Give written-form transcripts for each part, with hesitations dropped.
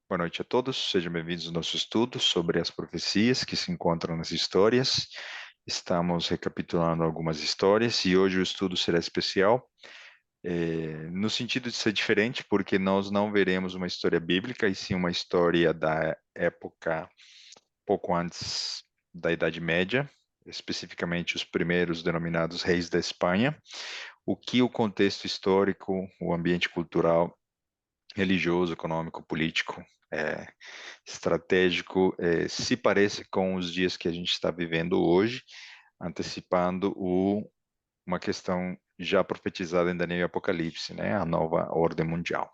Boa noite a todos, sejam bem-vindos ao nosso estudo sobre as profecias que se encontram nas histórias. Estamos recapitulando algumas histórias e hoje o estudo será especial, no sentido de ser diferente, porque nós não veremos uma história bíblica, e sim uma história da época pouco antes da Idade Média, especificamente os primeiros denominados reis da Espanha, o que o contexto histórico, o ambiente cultural, religioso, econômico, político, é, estratégico, se parece com os dias que a gente está vivendo hoje, antecipando uma questão já profetizada em Daniel e Apocalipse, né? A nova ordem mundial.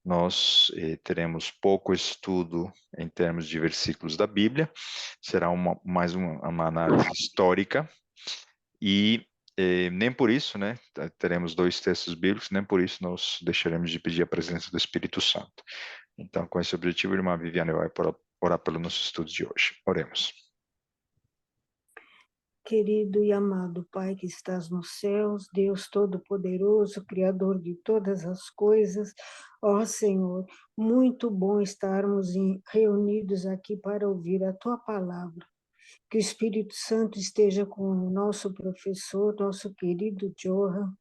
Nós teremos pouco estudo em termos de versículos da Bíblia, será mais uma análise histórica e nem por isso, né, teremos dois textos bíblicos, nem por isso nós deixaremos de pedir a presença do Espírito Santo. Então, com esse objetivo, a irmã Viviane vai orar pelo nosso estudo de hoje. Oremos. Querido e amado Pai que estás nos céus, Deus Todo-Poderoso, Criador de todas as coisas, ó Senhor, muito bom estarmos reunidos aqui para ouvir a Tua palavra. Que o Espírito Santo esteja com o nosso professor, nosso querido Johan,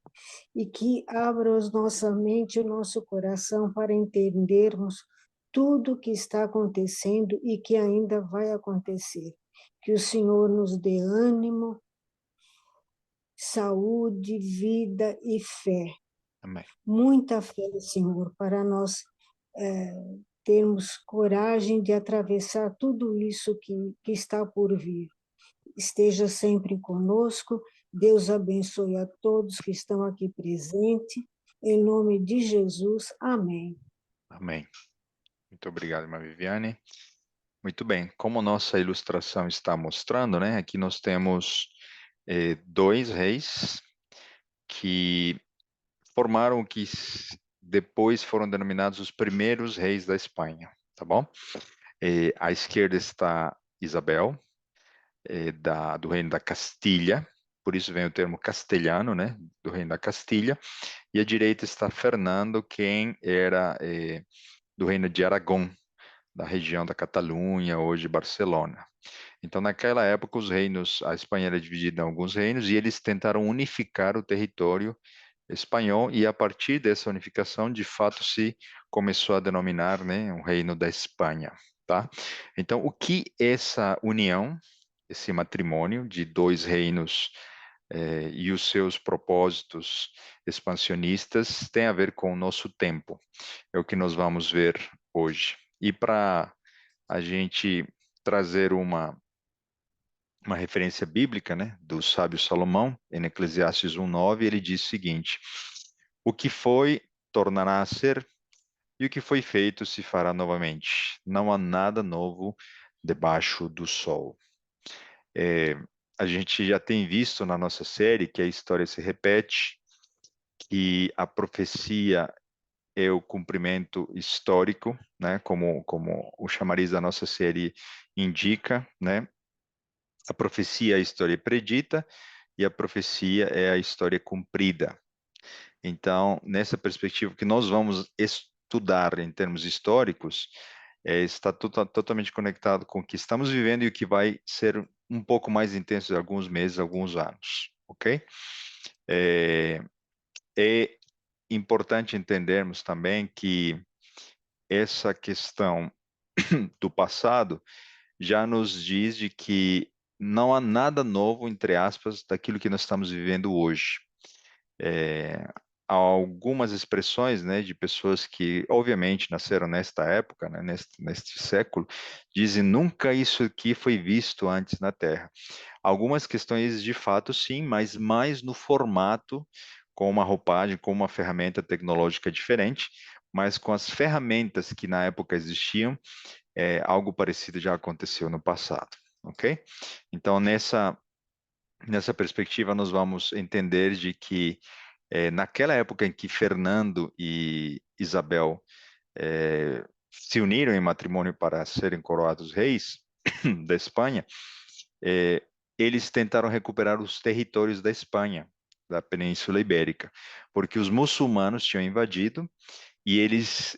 e que abra a nossa mente e o nosso coração para entendermos tudo o que está acontecendo e que ainda vai acontecer. Que o Senhor nos dê ânimo, saúde, vida e fé. Amém. Muita fé, Senhor, para nós termos coragem de atravessar tudo isso que está por vir. Esteja sempre conosco. Deus abençoe a todos que estão aqui presentes. Em nome de Jesus, amém. Amém. Muito obrigado, irmã Viviane. Muito bem, como nossa ilustração está mostrando, né? Aqui nós temos dois reis que formaram o que depois foram denominados os primeiros reis da Espanha, tá bom? À esquerda está Isabel, do reino da Castilha, por isso vem o termo castelhano, né? Do reino da Castilha. E à direita está Fernando, quem era do reino de Aragão, da região da Catalunha, hoje Barcelona. Então, naquela época, a Espanha era dividida em alguns reinos e eles tentaram unificar o território espanhol e a partir dessa unificação, de fato, se começou a denominar, né, o Reino da Espanha, tá? Então, o que essa união, esse matrimônio de dois reinos e os seus propósitos expansionistas tem a ver com o nosso tempo? É o que nós vamos ver hoje. E para a gente trazer uma referência bíblica, né, do sábio Salomão, em Eclesiastes 1:9, ele diz o seguinte: o que foi, tornará a ser, e o que foi feito se fará novamente. Não há nada novo debaixo do sol. É, a gente já tem visto na nossa série que a história se repete, que a profecia é o cumprimento histórico, né, como o chamariz da nossa série indica, né? A profecia é a história predita e a profecia é a história cumprida. Então, nessa perspectiva que nós vamos estudar em termos históricos, está totalmente conectado com o que estamos vivendo e o que vai ser um pouco mais intenso em alguns meses, alguns anos, ok? É, é importante entendermos também que essa questão do passado já nos diz de que não há nada novo, entre aspas, daquilo que nós estamos vivendo hoje. É, há algumas expressões, né, de pessoas que, obviamente, nasceram nesta época, né, neste século, dizem nunca isso aqui foi visto antes na Terra. Algumas questões, de fato, sim, mas mais no formato, com uma roupagem, com uma ferramenta tecnológica diferente, mas com as ferramentas que na época existiam, algo parecido já aconteceu no passado, ok? Então, nessa perspectiva, nós vamos entender de que naquela época em que Fernando e Isabel se uniram em matrimônio para serem coroados reis da Espanha, eh, eles tentaram recuperar os territórios da Espanha, da Península Ibérica, porque os muçulmanos tinham invadido e eles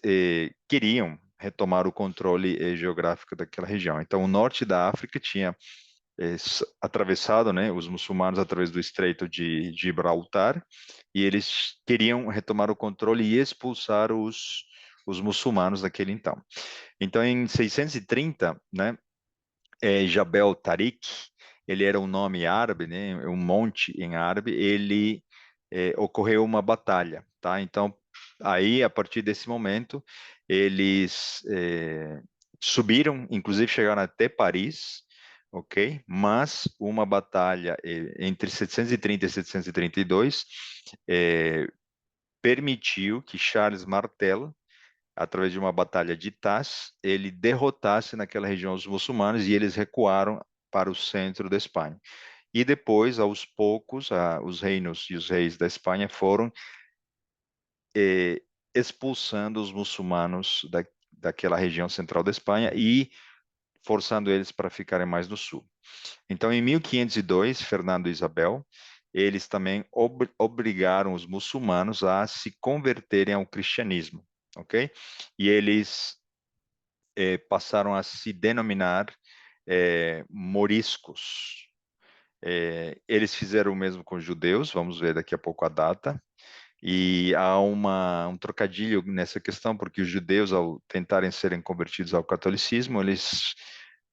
queriam retomar o controle geográfico daquela região. Então, o norte da África tinha atravessado, né, os muçulmanos através do Estreito de Gibraltar, e eles queriam retomar o controle e expulsar os muçulmanos daquele então. Então, em 630, né, Jabel Tariq, ele era um nome árabe, né, um monte em árabe, ele ocorreu uma batalha, tá? Então, aí, a partir desse momento, eles subiram, inclusive chegaram até Paris, ok? Mas uma batalha entre 730 e 732 permitiu que Charles Martel, através de uma batalha de Taz, ele derrotasse naquela região os muçulmanos e eles recuaram para o centro da Espanha. E depois, aos poucos, os reinos e os reis da Espanha foram eh, expulsando os muçulmanos daquela região central da Espanha e forçando eles para ficarem mais no sul. Então, em 1502, Fernando e Isabel, eles também obrigaram os muçulmanos a se converterem ao cristianismo, ok? E eles passaram a se denominar moriscos. Eles fizeram o mesmo com os judeus, vamos ver daqui a pouco a data, e há um trocadilho nessa questão, porque os judeus, ao tentarem serem convertidos ao catolicismo, eles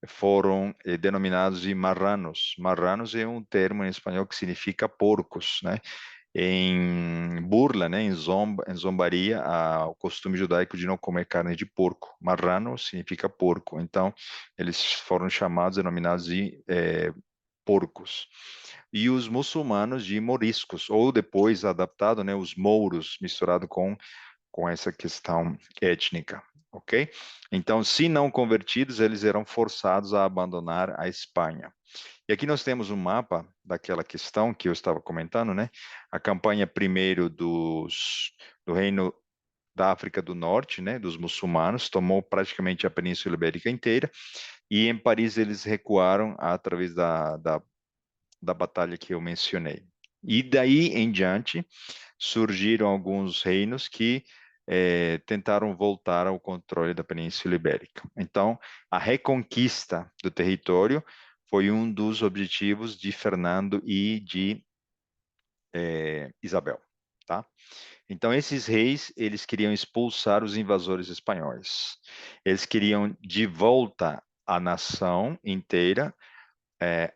foram denominados de marranos. Marranos é um termo em espanhol que significa porcos, né? Em burla, né, em zombaria, ao costume judaico de não comer carne de porco. Marrano significa porco, então eles foram chamados, denominados de porcos. E os muçulmanos de moriscos, ou depois adaptado, né, os mouros, misturado com essa questão étnica, ok? Então, se não convertidos, eles eram forçados a abandonar a Espanha. E aqui nós temos um mapa daquela questão que eu estava comentando, né? A campanha primeiro do Reino da África do Norte, né? Dos muçulmanos, tomou praticamente a Península Ibérica inteira, e em Paris eles recuaram através da batalha que eu mencionei. E daí em diante surgiram alguns reinos que tentaram voltar ao controle da Península Ibérica. Então, a reconquista do território foi um dos objetivos de Fernando e de Isabel, tá? Então, esses reis, eles queriam expulsar os invasores espanhóis. Eles queriam de volta a nação inteira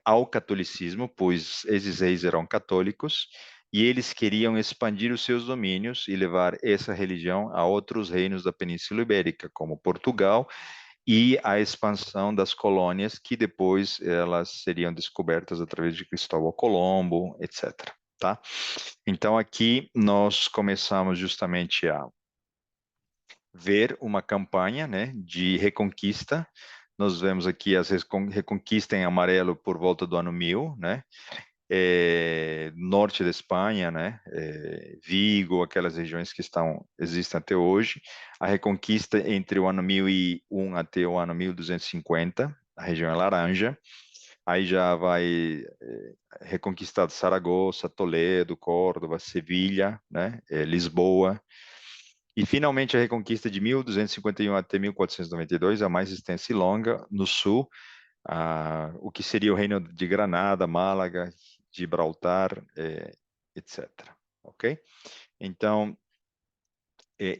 ao catolicismo, pois esses reis eram católicos, e eles queriam expandir os seus domínios e levar essa religião a outros reinos da Península Ibérica, como Portugal, e a expansão das colônias, que depois elas seriam descobertas através de Cristóvão Colombo, etc. Tá? Então aqui nós começamos justamente a ver uma campanha, né, de reconquista. Nós vemos aqui as reconquista em amarelo por volta do ano 1000, né? Norte da Espanha, né? Vigo, aquelas regiões que existem até hoje. A reconquista entre o ano 1001 até o ano 1250, a região é laranja. Aí já vai reconquistado Saragoça, Toledo, Córdoba, Sevilha, né? Lisboa. E finalmente a reconquista de 1251 até 1492, a mais extensa e longa, no sul, o que seria o reino de Granada, Málaga, Gibraltar, etc. Ok? Então,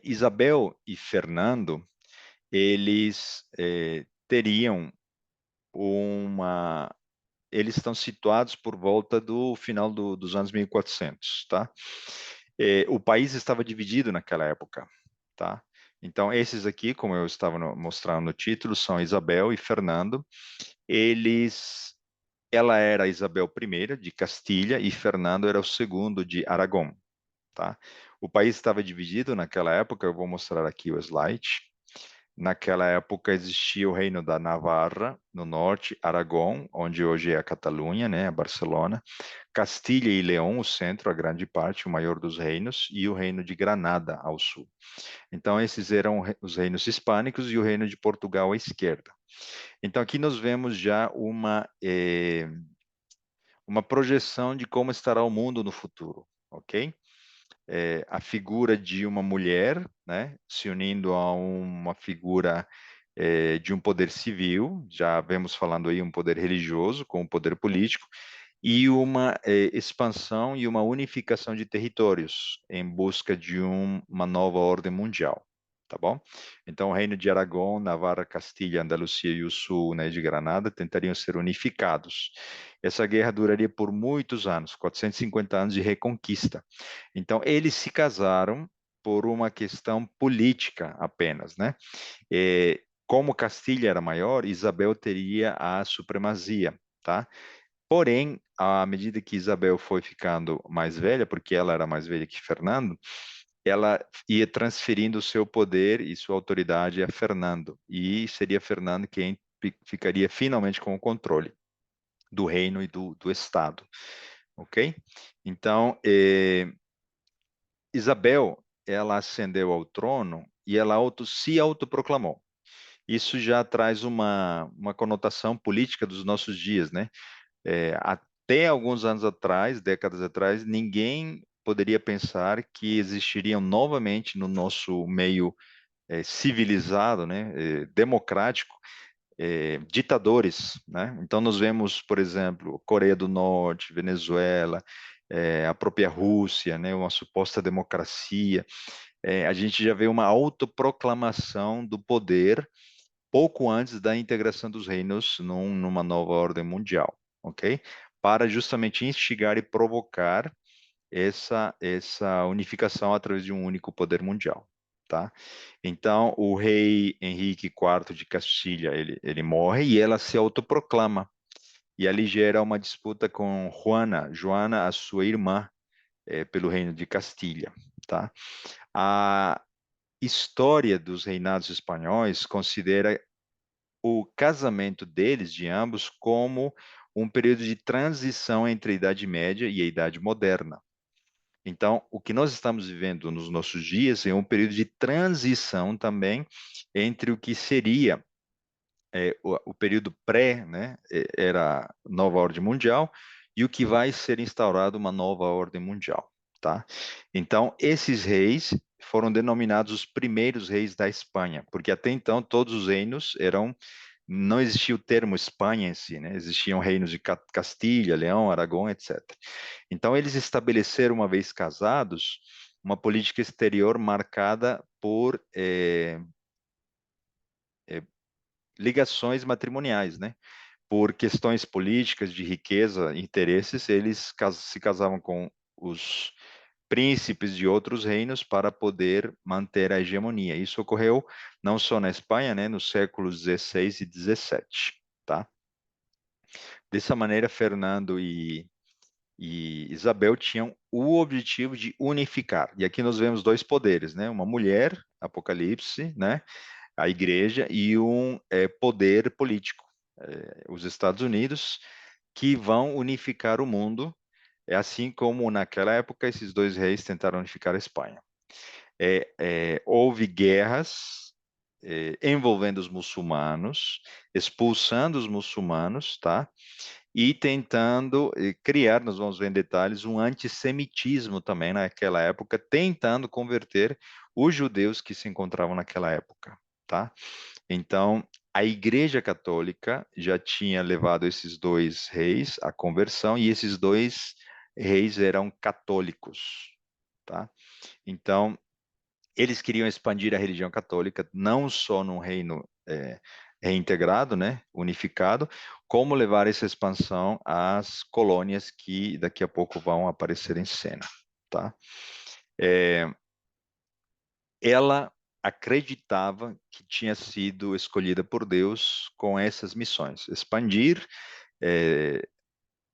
Isabel e Fernando, eles teriam uma. Eles estão situados por volta do final dos anos 1400, tá? O país estava dividido naquela época, tá? Então, esses aqui, como eu estava mostrando no título, são Isabel e Fernando. Ela era Isabel I de Castilha e Fernando era o segundo de Aragão, tá? O país estava dividido naquela época, eu vou mostrar aqui o slide. Naquela época existia o reino da Navarra, no norte, Aragão, onde hoje é a Catalunha, né, a Barcelona, Castilha e Leão, o centro, a grande parte, o maior dos reinos, e o reino de Granada, ao sul. Então, esses eram os reinos hispânicos e o reino de Portugal à esquerda. Então, aqui nós vemos já uma projeção de como estará o mundo no futuro, ok? a figura de uma mulher, né, se unindo a uma figura de um poder civil, já vemos falando aí um poder religioso com um poder político, e uma expansão e uma unificação de territórios em busca de uma nova ordem mundial, tá bom? Então, o reino de Aragão, Navarra, Castilha, Andalucia e o sul, né, de Granada tentariam ser unificados. Essa guerra duraria por muitos anos, 450 anos de reconquista. Então, eles se casaram por uma questão política apenas, né? Como Castilha era maior, Isabel teria a supremacia, tá? Porém, à medida que Isabel foi ficando mais velha, porque ela era mais velha que Fernando, ela ia transferindo o seu poder e sua autoridade a Fernando, e seria Fernando quem ficaria finalmente com o controle do reino e do Estado, ok? Então, Isabel, ela ascendeu ao trono e ela se autoproclamou. Isso já traz uma conotação política dos nossos dias, né? Até alguns anos atrás, décadas atrás, ninguém poderia pensar que existiriam novamente no nosso meio civilizado, né, democrático, ditadores, né? Então nós vemos, por exemplo, Coreia do Norte, Venezuela, a própria Rússia, né, uma suposta democracia. A gente já vê uma autoproclamação do poder pouco antes da integração dos reinos numa nova ordem mundial, ok? Para justamente instigar e provocar essa unificação através de um único poder mundial, tá? Então, o rei Henrique IV de Castilha, ele morre e ela se autoproclama. E ali gera uma disputa com Joana, a sua irmã, pelo reino de Castilha, tá? A história dos reinados espanhóis considera o casamento deles, de ambos, como um período de transição entre a Idade Média e a Idade Moderna. Então, o que nós estamos vivendo nos nossos dias é um período de transição também entre o que seria o período pré, né, era nova ordem mundial, e o que vai ser instaurado uma nova ordem mundial, tá? Então, esses reis foram denominados os primeiros reis da Espanha, porque até então todos os reinos eram não existia o termo Espanha em si, né? Existiam reinos de Castilha, Leão, Aragão, etc. Então, eles estabeleceram, uma vez casados, uma política exterior marcada por ligações matrimoniais, né? Por questões políticas, de riqueza, interesses, eles se casavam com os príncipes de outros reinos para poder manter a hegemonia. Isso ocorreu não só na Espanha, né, nos séculos XVI e XVII, tá? Dessa maneira, Fernando e Isabel tinham o objetivo de unificar. E aqui nós vemos dois poderes, né? Uma mulher, Apocalipse, né? A igreja, e um poder político, os Estados Unidos, que vão unificar o mundo, assim como naquela época esses dois reis tentaram unificar a Espanha. Houve guerras envolvendo os muçulmanos, expulsando os muçulmanos, tá? E tentando criar, nós vamos ver em detalhes, um antissemitismo também naquela época, tentando converter os judeus que se encontravam naquela época, tá? Então, a Igreja Católica já tinha levado esses dois reis à conversão, e esses dois reis eram católicos, tá? Então, eles queriam expandir a religião católica não só num reino reintegrado, né, unificado, como levar essa expansão às colônias que daqui a pouco vão aparecer em cena, tá? É, ela acreditava que tinha sido escolhida por Deus com essas missões: expandir, é,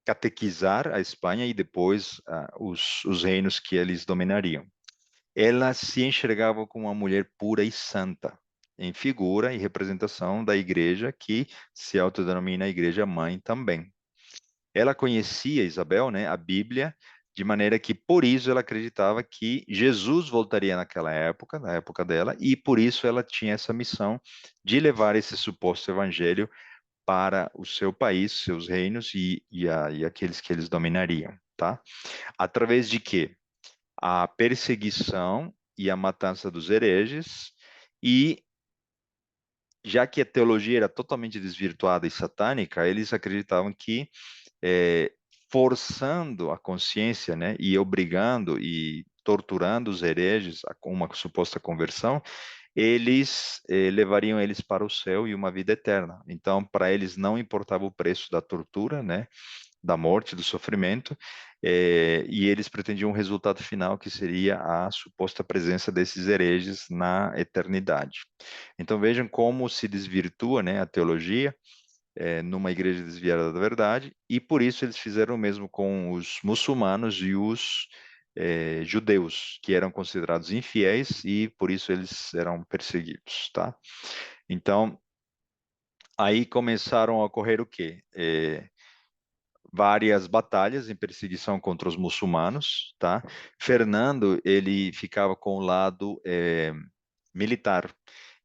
catequizar a Espanha e depois os reinos que eles dominariam. Ela se enxergava como uma mulher pura e santa, em figura e representação da igreja, que se autodenomina a igreja mãe também. Ela conhecia, Isabel, né, a Bíblia, de maneira que por isso ela acreditava que Jesus voltaria naquela época, na época dela, e por isso ela tinha essa missão de levar esse suposto evangelho para o seu país, seus reinos e aqueles que eles dominariam, tá? Através de quê? a perseguição e a matança dos hereges, e já que a teologia era totalmente desvirtuada e satânica, eles acreditavam que é, forçando a consciência, né, e obrigando e torturando os hereges a uma suposta conversão, eles levariam eles para o céu e uma vida eterna. Então, para eles não importava o preço da tortura, né, da morte, do sofrimento, e eles pretendiam um resultado final que seria a suposta presença desses hereges na eternidade. Então vejam como se desvirtua, né, a teologia numa igreja desviada da verdade, e por isso eles fizeram o mesmo com os muçulmanos e os judeus, que eram considerados infiéis e por isso eles eram perseguidos, tá? Então, aí começaram a ocorrer o quê? Várias batalhas em perseguição contra os muçulmanos, tá? Fernando, ele ficava com o lado militar.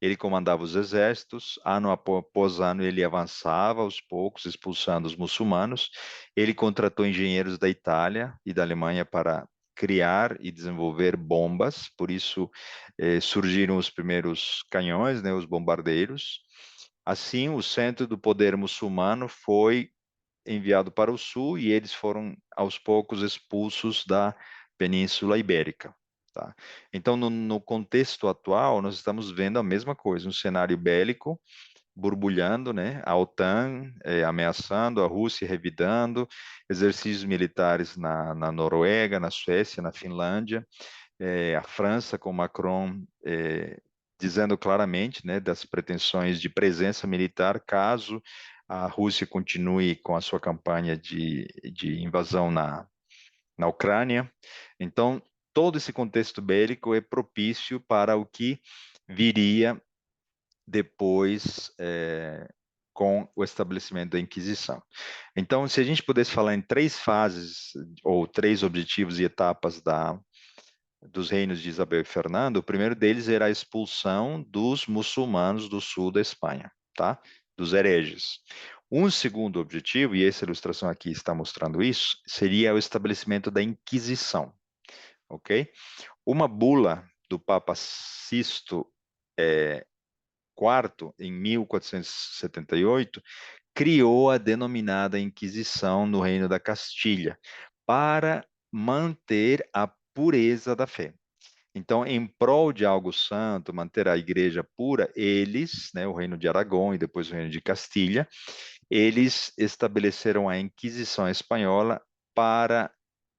Ele comandava os exércitos, ano após ano ele avançava aos poucos, expulsando os muçulmanos. Ele contratou engenheiros da Itália e da Alemanha para criar e desenvolver bombas, por isso surgiram os primeiros canhões, né, os bombardeiros. Assim, o centro do poder muçulmano foi enviado para o sul e eles foram aos poucos expulsos da Península Ibérica. Tá? Então, no contexto atual, nós estamos vendo a mesma coisa, um cenário bélico borbulhando, né? A OTAN ameaçando, a Rússia revidando, exercícios militares na Noruega, na Suécia, na Finlândia, a França com Macron dizendo claramente, né, das pretensões de presença militar caso a Rússia continue com a sua campanha de invasão na Ucrânia. Então, todo esse contexto bélico é propício para o que viria depois com o estabelecimento da Inquisição. Então, se a gente pudesse falar em três fases ou três objetivos e etapas dos reinos de Isabel e Fernando, o primeiro deles era a expulsão dos muçulmanos do sul da Espanha, tá? Dos hereges. Um segundo objetivo, e essa ilustração aqui está mostrando isso, seria o estabelecimento da Inquisição, ok? Uma bula do Papa Sisto IV, em 1478, criou a denominada Inquisição no Reino da Castilha, para manter a pureza da fé. Então, em prol de algo santo, manter a igreja pura, eles, né, o reino de Aragão e depois o reino de Castilha, eles estabeleceram a Inquisição espanhola para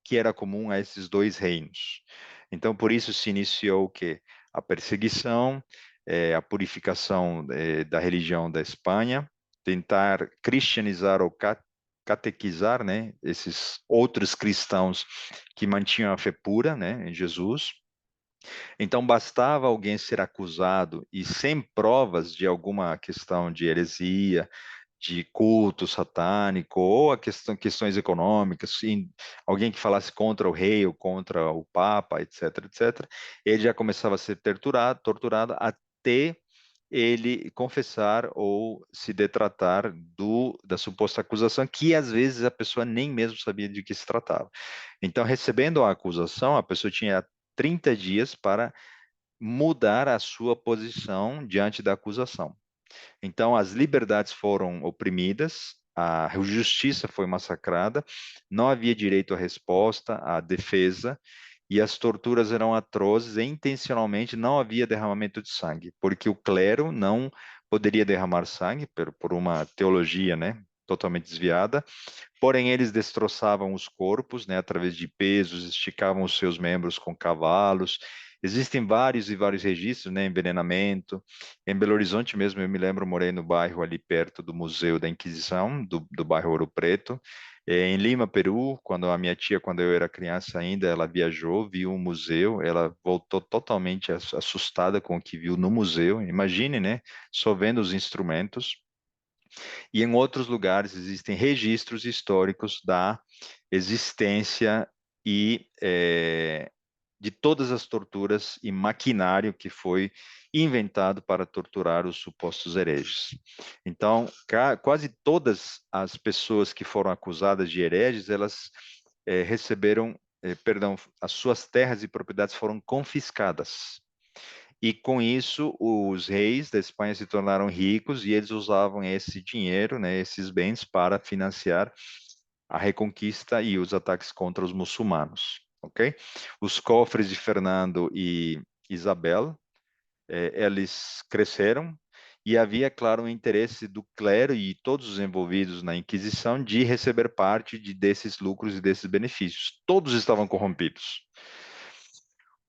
que era comum a esses dois reinos. Então, por isso se iniciou o quê? A perseguição, a purificação da religião da Espanha, tentar cristianizar ou catequizar, né, esses outros cristãos que mantinham a fé pura, né, em Jesus. Então, bastava alguém ser acusado e sem provas de alguma questão de heresia, de culto satânico, ou questões econômicas, alguém que falasse contra o rei ou contra o papa, etc., etc., ele já começava a ser torturado até ele confessar ou se detratar da suposta acusação, que às vezes a pessoa nem mesmo sabia de que se tratava. Então, recebendo a acusação, a pessoa tinha 30 dias para mudar a sua posição diante da acusação. Então, as liberdades foram oprimidas, a justiça foi massacrada, não havia direito à resposta, à defesa, e as torturas eram atrozes e intencionalmente não havia derramamento de sangue, porque o clero não poderia derramar sangue por uma teologia, né, totalmente desviada. Porém, eles destroçavam os corpos, né, através de pesos, esticavam os seus membros com cavalos. Existem vários e vários registros, né, envenenamento. Em Belo Horizonte mesmo, eu me lembro, morei no bairro ali perto do Museu da Inquisição, do bairro Ouro Preto. Em Lima, Peru, quando a minha tia, quando eu era criança ainda, ela viajou, viu um museu, ela voltou totalmente assustada com o que viu no museu. Imagine, né, só vendo os instrumentos. E em outros lugares existem registros históricos da existência e de todas as torturas e maquinário que foi inventado para torturar os supostos hereges. Então, quase todas as pessoas que foram acusadas de hereges, elas receberam perdão, as suas terras e propriedades foram confiscadas. E com isso, os reis da Espanha se tornaram ricos e eles usavam esse dinheiro, né, esses bens, para financiar a reconquista e os ataques contra os muçulmanos, ok? Os cofres de Fernando e Isabel, eles cresceram e havia, claro, um interesse do clero e todos os envolvidos na Inquisição de receber parte desses lucros e desses benefícios. Todos estavam corrompidos.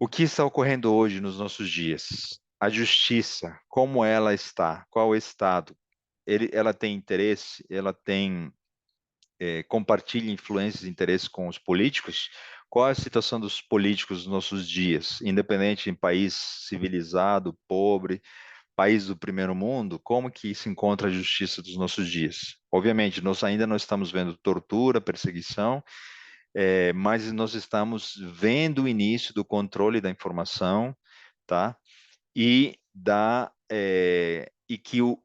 O que está ocorrendo hoje nos nossos dias? A justiça, como ela está? Qual o estado? Ela tem interesse? Ela tem compartilha influências e interesses com os políticos? Qual é a situação dos políticos nos nossos dias? Independente em país civilizado, pobre, país do primeiro mundo, como que se encontra a justiça dos nossos dias? Obviamente, nós ainda não estamos vendo tortura, perseguição, mas nós estamos vendo o início do controle da informação, tá? E que o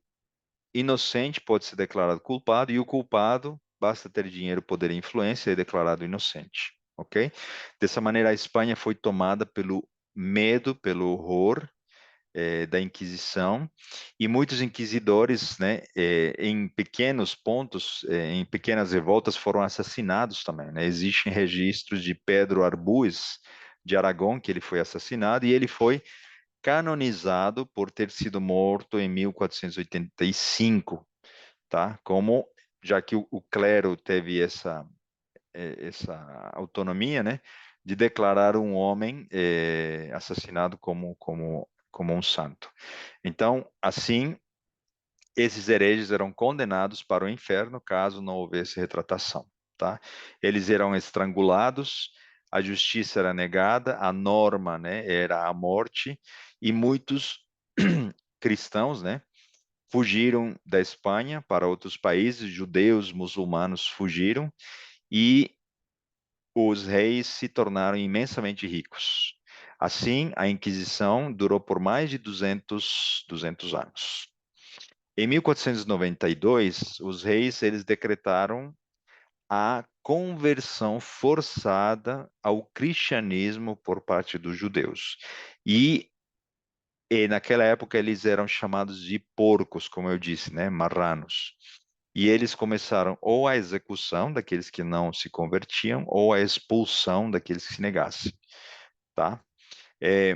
inocente pode ser declarado culpado e o culpado basta ter dinheiro, poder e influência e é declarado inocente, ok? Dessa maneira, a Espanha foi tomada pelo medo, pelo horror da Inquisição, e muitos inquisidores, né, em pequenos pontos, em pequenas revoltas, foram assassinados também, né? Existem registros de Pedro Arbues de Aragão, que ele foi assassinado, e ele foi canonizado por ter sido morto em 1485, tá? Como, já que o clero teve essa autonomia, né, de declarar um homem assassinado como um santo. Então, assim, esses hereges eram condenados para o inferno caso não houvesse retratação, tá? Eles eram estrangulados, a justiça era negada, a norma, né, era a morte, e muitos cristãos, né, fugiram da Espanha para outros países, judeus, muçulmanos fugiram, e os reis se tornaram imensamente ricos. Assim, a Inquisição durou por mais de 200 anos. Em 1492, os reis eles decretaram a conversão forçada ao cristianismo por parte dos judeus. E, naquela época eles eram chamados de porcos, como eu disse, né, marranos. E eles começaram ou a execução daqueles que não se convertiam ou a expulsão daqueles que se negassem, tá?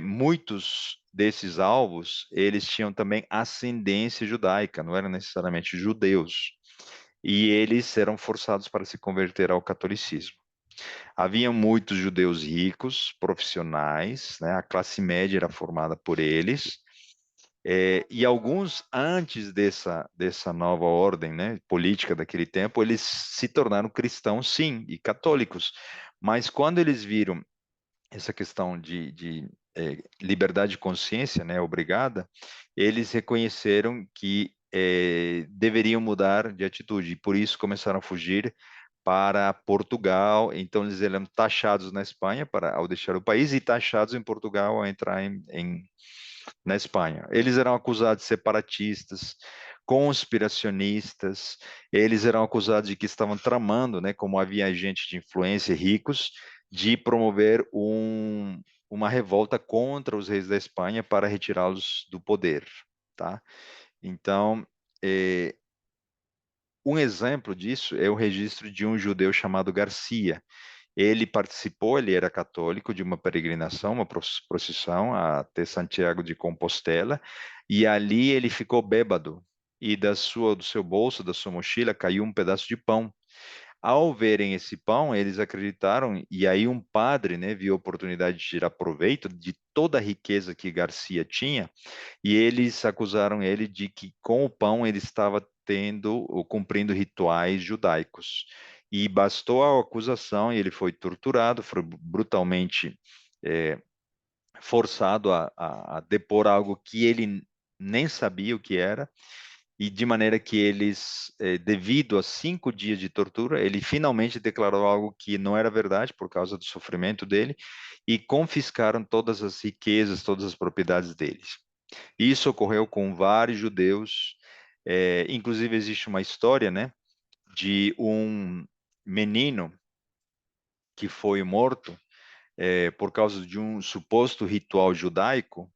Muitos desses alvos, eles tinham também ascendência judaica, não eram necessariamente judeus, e eles eram forçados para se converter ao catolicismo. Havia muitos judeus ricos, profissionais, né? A classe média era formada por eles, e alguns, antes dessa nova ordem, né, política daquele tempo, eles se tornaram cristãos, sim, e católicos. Mas quando eles viram essa questão de liberdade de consciência, né, obrigada, eles reconheceram que deveriam mudar de atitude, e por isso começaram a fugir para Portugal. Então eles eram taxados na Espanha ao deixar o país e taxados em Portugal ao entrar na Espanha. Eles eram acusados de separatistas, conspiracionistas, eles eram acusados de que estavam tramando, né, como havia agentes de influência ricos, de promover uma revolta contra os reis da Espanha para retirá-los do poder, tá? Então, um exemplo disso é o registro de um judeu chamado Garcia. Ele participou, ele era católico, de uma peregrinação, uma procissão até Santiago de Compostela, e ali ele ficou bêbado, e do seu bolso, da sua mochila, caiu um pedaço de pão. Ao verem esse pão, eles acreditaram, e aí um padre, né, viu a oportunidade de tirar proveito de toda a riqueza que Garcia tinha, e eles acusaram ele de que com o pão ele estava tendo ou cumprindo rituais judaicos. E bastou a acusação e ele foi torturado, foi brutalmente é, forçado a depor algo que ele nem sabia o que era, e de maneira que eles, devido a 5 dias de tortura, ele finalmente declarou algo que não era verdade por causa do sofrimento dele, e confiscaram todas as riquezas, todas as propriedades deles. Isso ocorreu com vários judeus, inclusive existe uma história, né, de um menino que foi morto por causa de um suposto ritual judaico.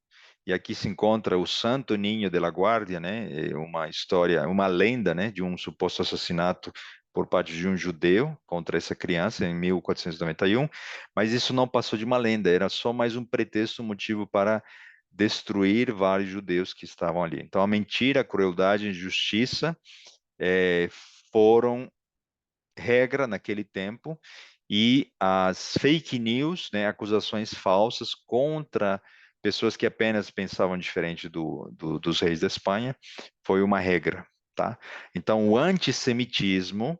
E aqui se encontra o Santo Ninho de la Guardia, né? Uma história, uma lenda, né? De um suposto assassinato por parte de um judeu contra essa criança em 1491. Mas isso não passou de uma lenda, era só mais um pretexto, um motivo para destruir vários judeus que estavam ali. Então, a mentira, a crueldade e a injustiça eh, foram regra naquele tempo, e as fake news, né, acusações falsas contra pessoas que apenas pensavam diferente dos reis da Espanha, foi uma regra, tá? Então, o antissemitismo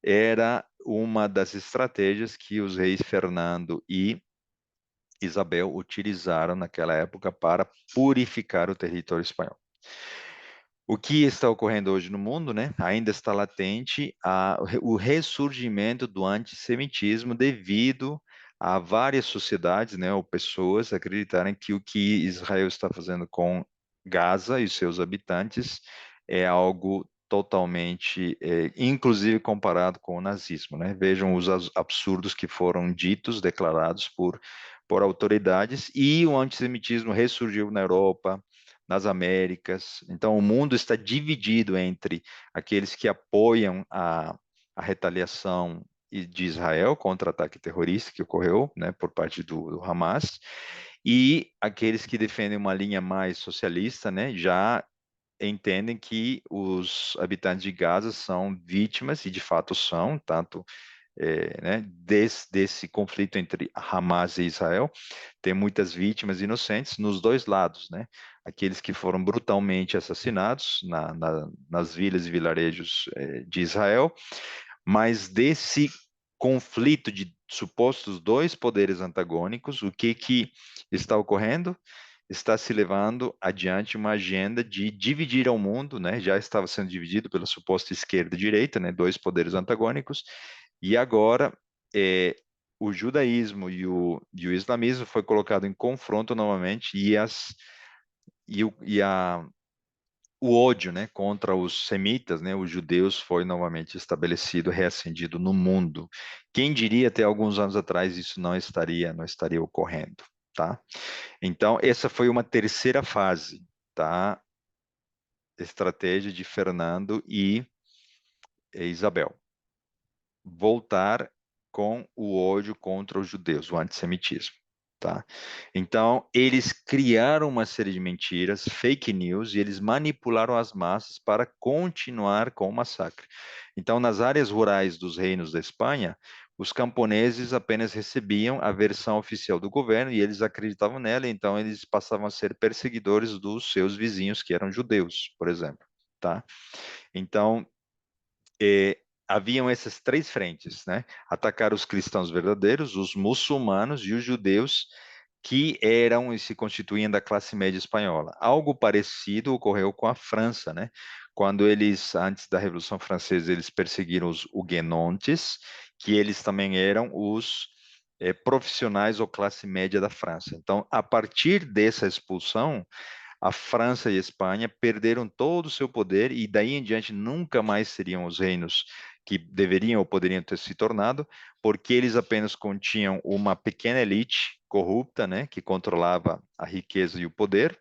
era uma das estratégias que os reis Fernando e Isabel utilizaram naquela época para purificar o território espanhol. O que está ocorrendo hoje no mundo, né? Ainda está latente o ressurgimento do antissemitismo devido a várias sociedades, né, ou pessoas acreditarem que o que Israel está fazendo com Gaza e seus habitantes é algo totalmente, inclusive comparado com o nazismo, né? Vejam os absurdos que foram ditos, declarados por autoridades, e o antissemitismo ressurgiu na Europa, nas Américas. Então, o mundo está dividido entre aqueles que apoiam a retaliação de Israel contra o ataque terrorista que ocorreu, né, por parte do Hamas, e aqueles que defendem uma linha mais socialista, né, já entendem que os habitantes de Gaza são vítimas, e de fato são, tanto né, desse conflito entre Hamas e Israel, tem muitas vítimas inocentes nos dois lados, né? Aqueles que foram brutalmente assassinados nas vilas e vilarejos de Israel, mas desse conflito de supostos dois poderes antagônicos, o que está ocorrendo? Está se levando adiante uma agenda de dividir ao mundo, né? Já estava sendo dividido pela suposta esquerda e direita, né? Dois poderes antagônicos, e agora o judaísmo e o islamismo foi colocado em confronto novamente, e o ódio, né, contra os semitas, né, os judeus, foi novamente estabelecido, reacendido no mundo. Quem diria até alguns anos atrás isso não estaria ocorrendo, tá? Então, essa foi uma terceira fase, tá? Estratégia de Fernando e Isabel. Voltar com o ódio contra os judeus, o antissemitismo, tá? Então, eles criaram uma série de mentiras, fake news, e eles manipularam as massas para continuar com o massacre. Então, nas áreas rurais dos reinos da Espanha, os camponeses apenas recebiam a versão oficial do governo e eles acreditavam nela, então eles passavam a ser perseguidores dos seus vizinhos que eram judeus, por exemplo, tá? Então, haviam essas três frentes, né? Atacar os cristãos verdadeiros, os muçulmanos e os judeus que eram e se constituíam da classe média espanhola. Algo parecido ocorreu com a França, né? Quando eles, antes da Revolução Francesa, eles perseguiram os huguenotes, que eles também eram os profissionais ou classe média da França. Então, a partir dessa expulsão, a França e a Espanha perderam todo o seu poder, e daí em diante nunca mais seriam os reinos que deveriam ou poderiam ter se tornado, porque eles apenas continham uma pequena elite corrupta, né, que controlava a riqueza e o poder,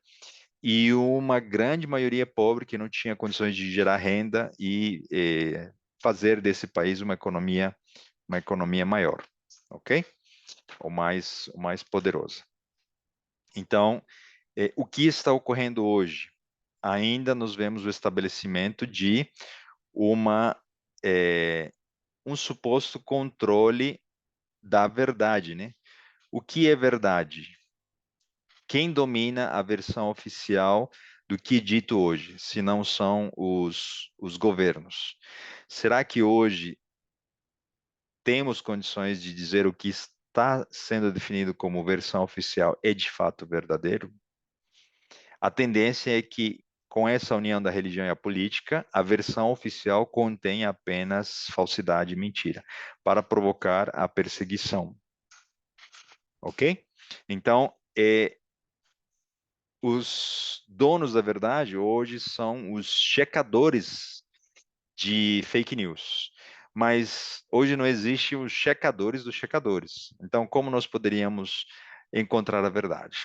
e uma grande maioria pobre que não tinha condições de gerar renda e fazer desse país uma economia maior, ok? O mais poderosa. Então, o que está ocorrendo hoje? Ainda nos vemos o estabelecimento de uma, um suposto controle da verdade, né? O que é verdade? Quem domina a versão oficial do que é dito hoje, se não são os governos? Será que hoje temos condições de dizer o que está sendo definido como versão oficial é de fato verdadeiro? A tendência é que, com essa união da religião e a política, a versão oficial contém apenas falsidade e mentira, para provocar a perseguição. Ok? Então, os donos da verdade hoje são os checadores de fake news. mas hoje não existem os checadores dos checadores. Então, como nós poderíamos encontrar a verdade?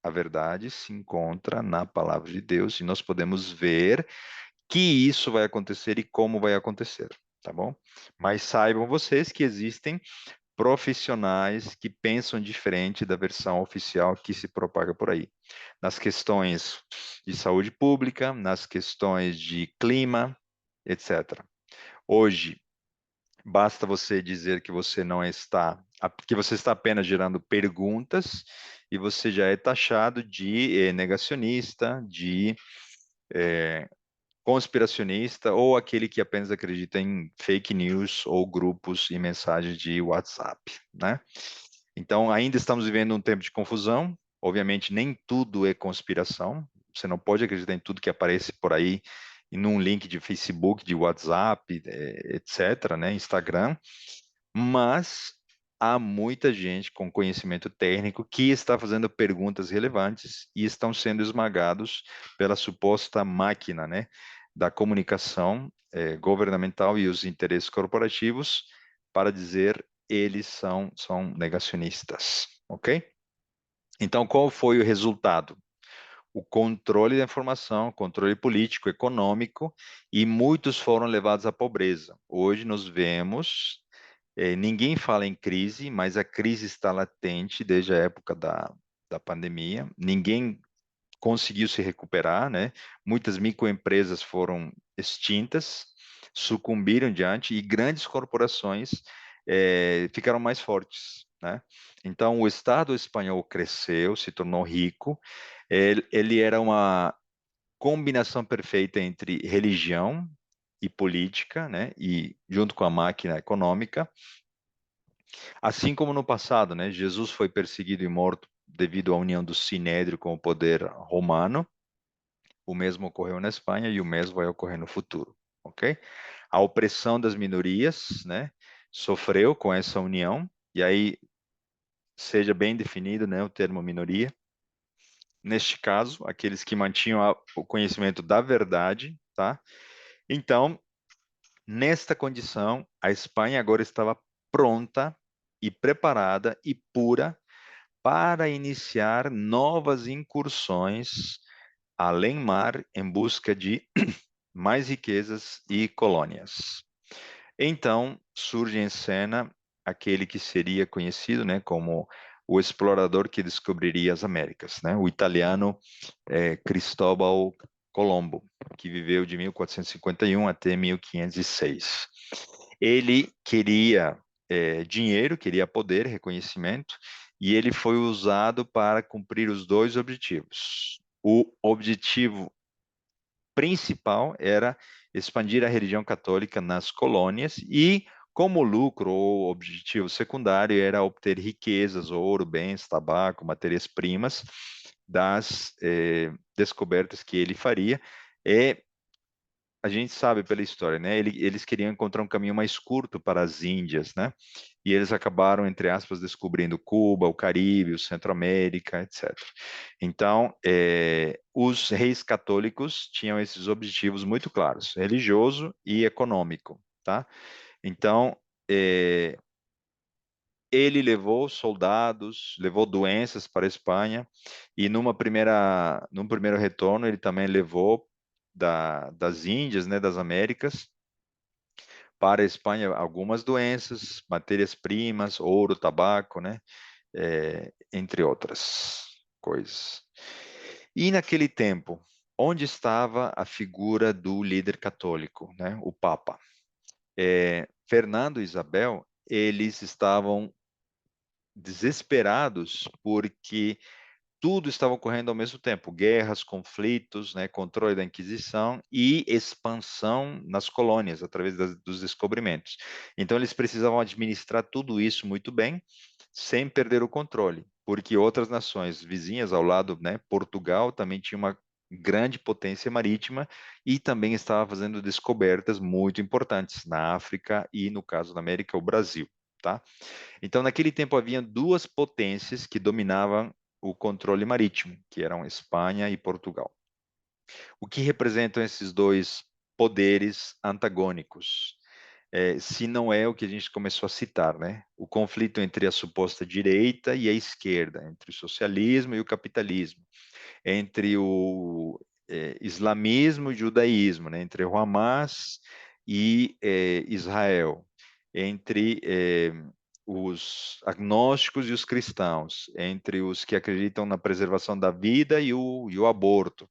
A verdade se encontra na palavra de Deus e nós podemos ver que isso vai acontecer e como vai acontecer, tá bom? Mas saibam vocês que existem profissionais que pensam diferente da versão oficial que se propaga por aí. Nas questões de saúde pública, nas questões de clima, etc. Hoje, basta você dizer que você não está, que você está apenas gerando perguntas e você já é taxado de negacionista, de conspiracionista ou aquele que apenas acredita em fake news ou grupos e mensagens de WhatsApp, né? Então, ainda estamos vivendo um tempo de confusão. Obviamente, nem tudo é conspiração. Você não pode acreditar em tudo que aparece por aí, em um link de Facebook, de WhatsApp, etc., né? Instagram. Mas há muita gente com conhecimento técnico que está fazendo perguntas relevantes e estão sendo esmagados pela suposta máquina, né, da comunicação governamental e os interesses corporativos para dizer eles são negacionistas, ok? Então, qual foi o resultado? O controle da informação, controle político, econômico, e muitos foram levados à pobreza. Hoje nós vemos ninguém fala em crise, mas a crise está latente desde a época da pandemia. Ninguém conseguiu se recuperar, né? Muitas microempresas foram extintas, sucumbiram diante e grandes corporações ficaram mais fortes, né? Então, o Estado espanhol cresceu, se tornou rico. Ele era uma combinação perfeita entre religião e política, né? E junto com a máquina econômica. Assim como no passado, né, Jesus foi perseguido e morto devido à união do Sinédrio com o poder romano, o mesmo ocorreu na Espanha e o mesmo vai ocorrer no futuro, ok? A opressão das minorias, né, sofreu com essa união, e aí seja bem definido, né, o termo minoria. Neste caso, aqueles que mantinham o conhecimento da verdade, tá? Então, nesta condição, a Espanha agora estava pronta e preparada e pura para iniciar novas incursões além mar em busca de mais riquezas e colônias. Então surge em cena aquele que seria conhecido, né, como o explorador que descobriria as Américas, né, o italiano Cristóbal Colombo, que viveu de 1451 até 1506. Ele queria dinheiro, queria poder, reconhecimento, e ele foi usado para cumprir os dois objetivos. O objetivo principal era expandir a religião católica nas colônias e, como lucro ou objetivo secundário, era obter riquezas, ouro, bens, tabaco, matérias-primas das descobertas que ele faria. E a gente sabe pela história, né? Eles queriam encontrar um caminho mais curto para as Índias, né? E eles acabaram, entre aspas, descobrindo Cuba, o Caribe, o Centro-América, etc. Então, os reis católicos tinham esses objetivos muito claros, religioso e econômico, tá? Então, ele levou soldados, levou doenças para a Espanha e num primeiro retorno ele também levou das Índias, né, das Américas, para a Espanha algumas doenças, matérias-primas, ouro, tabaco, né, entre outras coisas. E naquele tempo, onde estava a figura do líder católico, né, o Papa? Fernando e Isabel, eles estavam desesperados porque tudo estava ocorrendo ao mesmo tempo, guerras, conflitos, né, controle da Inquisição e expansão nas colônias através dos descobrimentos. Então eles precisavam administrar tudo isso muito bem, sem perder o controle, porque outras nações vizinhas ao lado, né, Portugal também tinha uma grande potência marítima e também estava fazendo descobertas muito importantes na África e, no caso da América, o Brasil, tá? Então, naquele tempo, havia duas potências que dominavam o controle marítimo, que eram Espanha e Portugal. O que representam esses dois poderes antagônicos? se não é o que a gente começou a citar, né? O conflito entre a suposta direita e a esquerda, entre o socialismo e o capitalismo, entre o islamismo e o judaísmo, né? Entre o Hamas e Israel, entre os agnósticos e os cristãos, entre os que acreditam na preservação da vida e o aborto.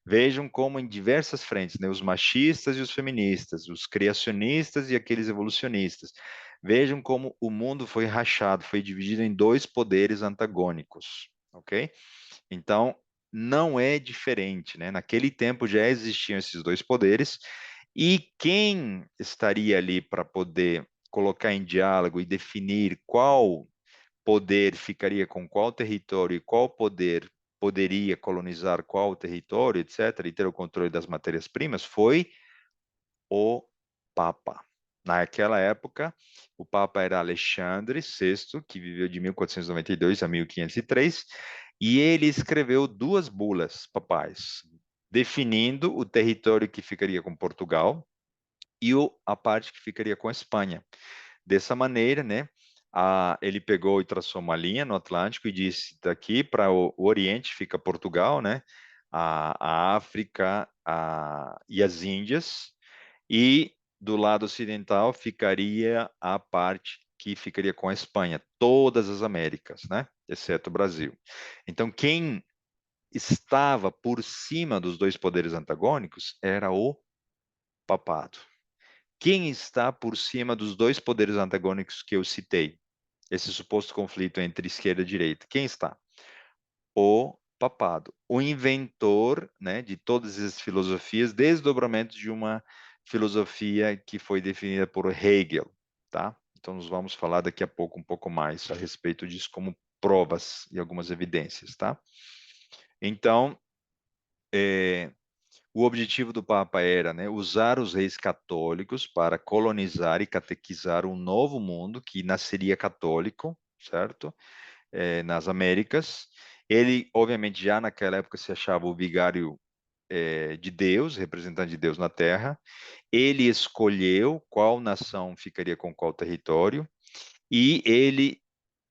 Vejam como em diversas frentes, né, os machistas e os feministas, os criacionistas e aqueles evolucionistas. Vejam como o mundo foi rachado, foi dividido em dois poderes antagônicos, ok? Então, não é diferente, né? Naquele tempo já existiam esses dois poderes, e quem estaria ali para poder colocar em diálogo e definir qual poder ficaria com qual território e qual poder poderia colonizar qual território, etc., e ter o controle das matérias-primas, foi o Papa. Naquela época, o Papa era Alexandre VI, que viveu de 1492 a 1503, e ele escreveu duas bulas papais, definindo o território que ficaria com Portugal e a parte que ficaria com a Espanha. Dessa maneira, né, ele pegou e traçou uma linha no Atlântico e disse: daqui para o Oriente fica Portugal, né, a África e as Índias, e do lado ocidental ficaria a parte que ficaria com a Espanha, todas as Américas, né, exceto o Brasil. Então, quem estava por cima dos dois poderes antagônicos era o papado. Quem está por cima dos dois poderes antagônicos que eu citei? Esse suposto conflito entre esquerda e direita. Quem está? O papado, o inventor, né, de todas essas filosofias, desdobramentos de uma filosofia que foi definida por Hegel, tá? Então, nós vamos falar daqui a pouco um pouco mais a respeito disso como provas e algumas evidências, tá? Então, o objetivo do Papa era, né, usar os reis católicos para colonizar e catequizar um novo mundo que nasceria católico, certo? Nas Américas. Ele, obviamente, já naquela época se achava o vigário de Deus, representante de Deus na Terra. Ele escolheu qual nação ficaria com qual território e ele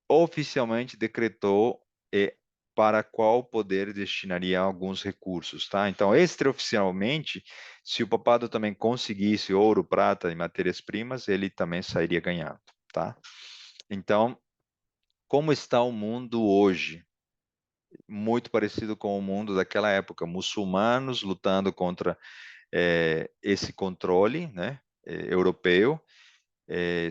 oficialmente decretou para qual poder destinaria alguns recursos, tá? Então, extraoficialmente, se o papado também conseguisse ouro, prata e matérias-primas, ele também sairia ganhando, tá? Então, como está o mundo hoje? Muito parecido com o mundo daquela época, muçulmanos lutando contra esse controle, né, europeu,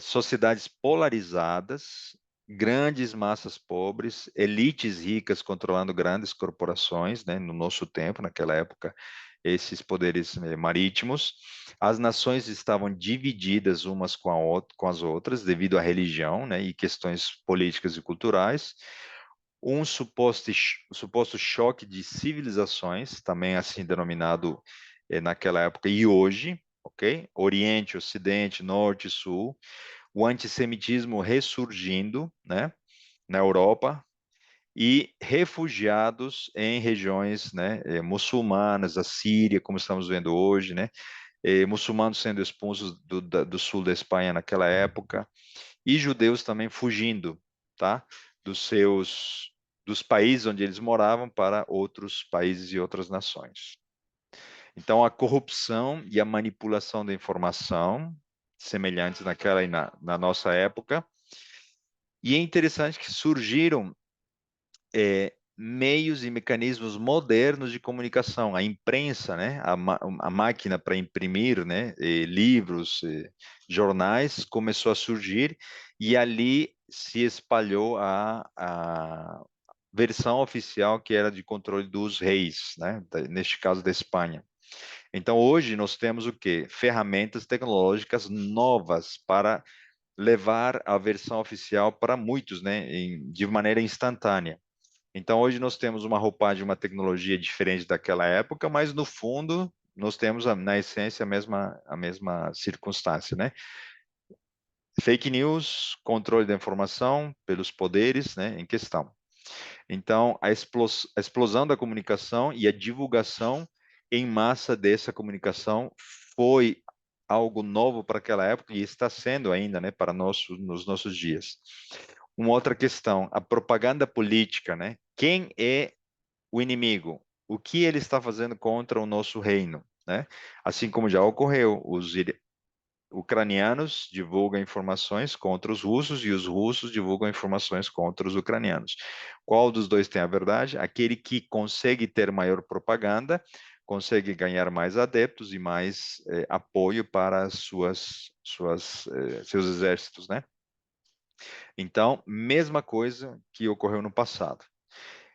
sociedades polarizadas, grandes massas pobres, elites ricas controlando grandes corporações, né, no nosso tempo, naquela época, esses poderes marítimos. As nações estavam divididas umas com as outras devido à religião, né, e questões políticas e culturais. Um suposto choque de civilizações, também assim denominado naquela época e hoje, ok? Oriente, Ocidente, Norte, Sul, o antissemitismo ressurgindo, né, na Europa, e refugiados em regiões, né, muçulmanas, a Síria, como estamos vendo hoje, né, muçulmanos sendo expulsos do sul da Espanha naquela época, e judeus também fugindo, tá, dos países onde eles moravam para outros países e outras nações. Então, a corrupção e a manipulação da informação, semelhantes naquela e na nossa época. E é interessante que surgiram meios e mecanismos modernos de comunicação. A imprensa, né, a máquina para imprimir, né, livros, jornais, começou a surgir e ali se espalhou a versão oficial que era de controle dos reis, né, neste caso da Espanha. Então, hoje nós temos o quê? Ferramentas tecnológicas novas para levar a versão oficial para muitos, né, de maneira instantânea. Então, hoje nós temos uma roupagem, uma tecnologia diferente daquela época, mas no fundo nós temos, na essência, a mesma circunstância, né? Fake news, controle da informação pelos poderes, né, em questão. Então, a explosão da comunicação e a divulgação em massa dessa comunicação foi algo novo para aquela época e está sendo ainda, né, para nós nos nossos dias. Uma outra questão, a propaganda política, né? Quem é o inimigo? O que ele está fazendo contra o nosso reino, né? Assim como já ocorreu, os ucranianos divulgam informações contra os russos e os russos divulgam informações contra os ucranianos. Qual dos dois tem a verdade? Aquele que consegue ter maior propaganda, consegue ganhar mais adeptos e mais apoio para seus exércitos, né? Então, mesma coisa que ocorreu no passado.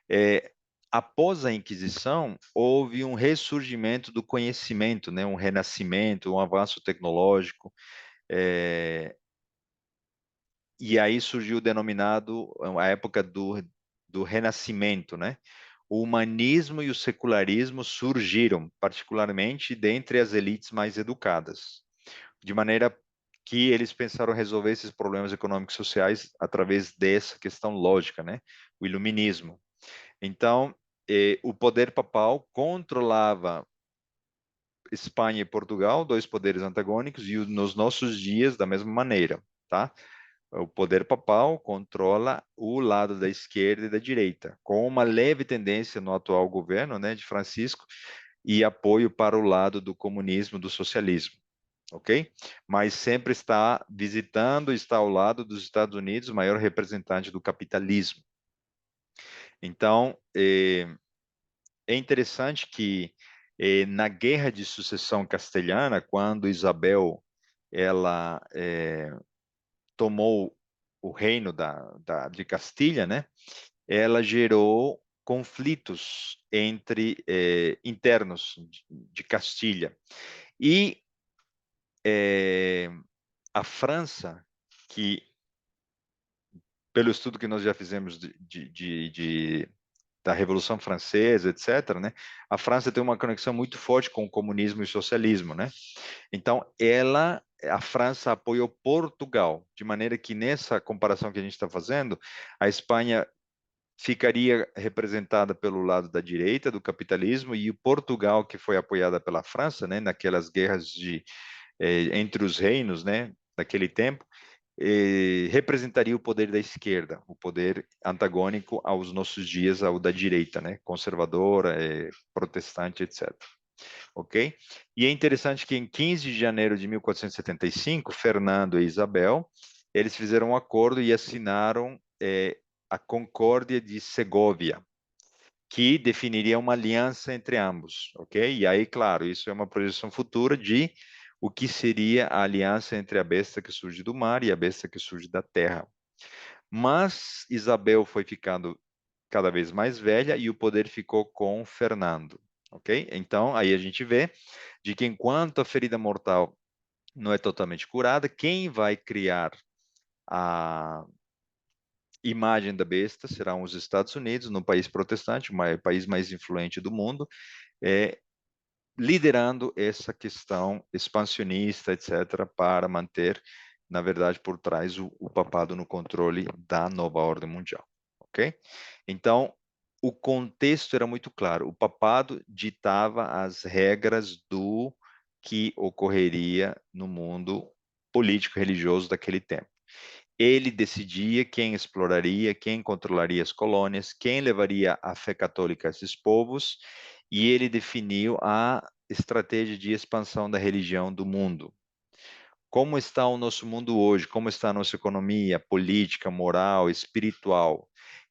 É, após a Inquisição, houve um ressurgimento do conhecimento, né? Um renascimento, um avanço tecnológico, e aí surgiu o denominado a época do Renascimento, né? O humanismo e o secularismo surgiram, particularmente dentre as elites mais educadas, de maneira que eles pensaram resolver esses problemas econômicos e sociais através dessa questão lógica, né? O iluminismo. Então, o poder papal controlava Espanha e Portugal, dois poderes antagônicos, e nos nossos dias da mesma maneira, tá? O poder papal controla o lado da esquerda e da direita, com uma leve tendência no atual governo, né, de Francisco, e apoio para o lado do comunismo, do socialismo, ok? Mas sempre está visitando, está ao lado dos Estados Unidos, o maior representante do capitalismo. Então, é interessante que na Guerra de Sucessão Castelhana, quando Isabel ela tomou o reino de Castilha, né? Ela gerou conflitos entre internos de Castilha. E a França, que pelo estudo que nós já fizemos da Revolução Francesa, etc., né? A França tem uma conexão muito forte com o comunismo e o socialismo, né? Então, a França apoiou Portugal, de maneira que nessa comparação que a gente está fazendo, a Espanha ficaria representada pelo lado da direita do capitalismo e o Portugal, que foi apoiada pela França, né, naquelas guerras entre os reinos, né, daquele tempo, representaria o poder da esquerda, o poder antagônico aos nossos dias, ao da direita, né, conservadora, protestante, etc. Ok? E é interessante que em 15 de janeiro de 1475, Fernando e Isabel, eles fizeram um acordo e assinaram a Concórdia de Segóvia, que definiria uma aliança entre ambos, ok? E aí, claro, isso é uma projeção futura de o que seria a aliança entre a besta que surge do mar e a besta que surge da terra. Mas Isabel foi ficando cada vez mais velha e o poder ficou com Fernando, ok? Então, aí a gente vê de que enquanto a ferida mortal não é totalmente curada, quem vai criar a imagem da besta serão os Estados Unidos, no país protestante, o país mais influente do mundo, é, liderando essa questão expansionista, etc., para manter, na verdade, por trás o papado no controle da nova ordem mundial, ok? Então, o contexto era muito claro. O papado ditava as regras do que ocorreria no mundo político religioso daquele tempo. Ele decidia quem exploraria, quem controlaria as colônias, quem levaria a fé católica a esses povos, e ele definiu a estratégia de expansão da religião do mundo. Como está o nosso mundo hoje? Como está a nossa economia, política, moral, espiritual?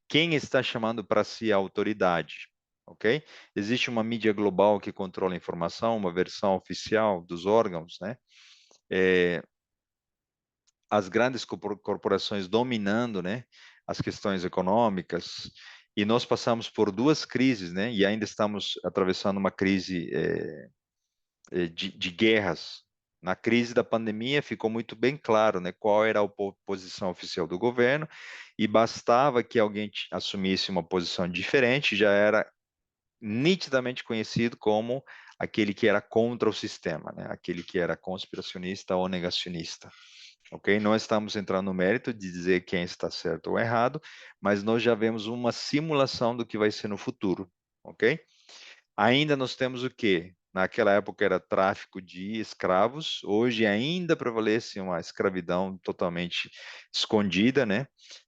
Quem está chamando para si a autoridade? Ok? Existe uma mídia global que controla a informação, uma versão oficial dos órgãos, né? As grandes corporações dominando, né, as questões econômicas, e nós passamos por duas crises, né, e ainda estamos atravessando uma crise de guerras. Na crise da pandemia ficou muito bem claro, né, qual era a posição oficial do governo, e bastava que alguém assumisse uma posição diferente, já era nitidamente conhecido como aquele que era contra o sistema, né, aquele que era conspiracionista ou negacionista. Ok? Não estamos entrando no mérito de dizer quem está certo ou errado, mas nós já vemos uma simulação do que vai ser no futuro, ok? Ainda nós temos o quê? naquela época era tráfico de escravos, hoje ainda prevalece uma escravidão totalmente escondida, né?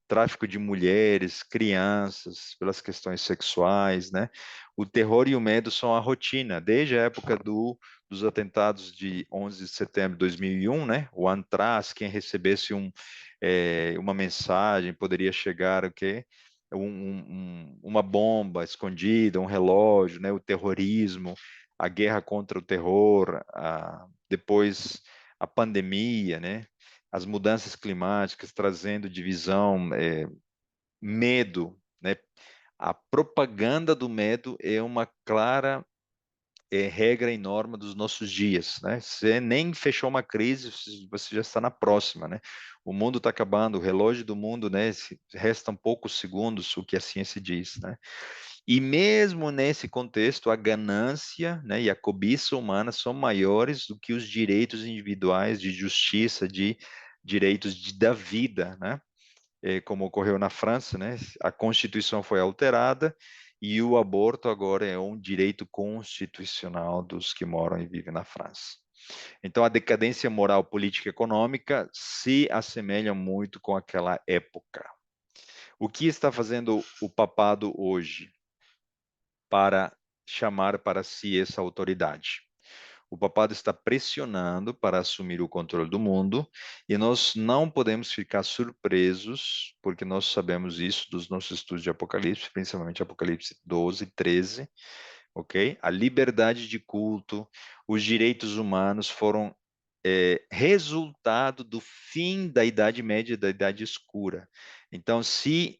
Tráfico de mulheres, crianças, pelas questões sexuais, né? O terror e o medo são a rotina, desde a época dos atentados de 11 de setembro de 2001, né? O Antraz, quem recebesse uma mensagem poderia chegar o quê? Uma bomba escondida, um relógio, né? O terrorismo, a guerra contra o terror, depois a pandemia, né? As mudanças climáticas trazendo divisão, medo, né? A propaganda do medo é uma clara regra e norma dos nossos dias, né? Você nem fechou uma crise, você já está na próxima, né? O mundo está acabando, o relógio do mundo, né? Restam poucos segundos, o que a ciência diz, né? E mesmo nesse contexto, a ganância, né, e a cobiça humana são maiores do que os direitos individuais de justiça, de direitos da vida, né? Como ocorreu na França, né? A Constituição foi alterada e o aborto agora é um direito constitucional dos que moram e vivem na França. Então, a decadência moral, política e econômica se assemelha muito com aquela época. O que está fazendo o papado hoje para chamar para si essa autoridade? O papado está pressionando para assumir o controle do mundo e nós não podemos ficar surpresos, porque nós sabemos isso dos nossos estudos de Apocalipse, principalmente Apocalipse 12, 13, ok? A liberdade de culto, os direitos humanos foram resultado do fim da Idade Média e da Idade Escura. Então, se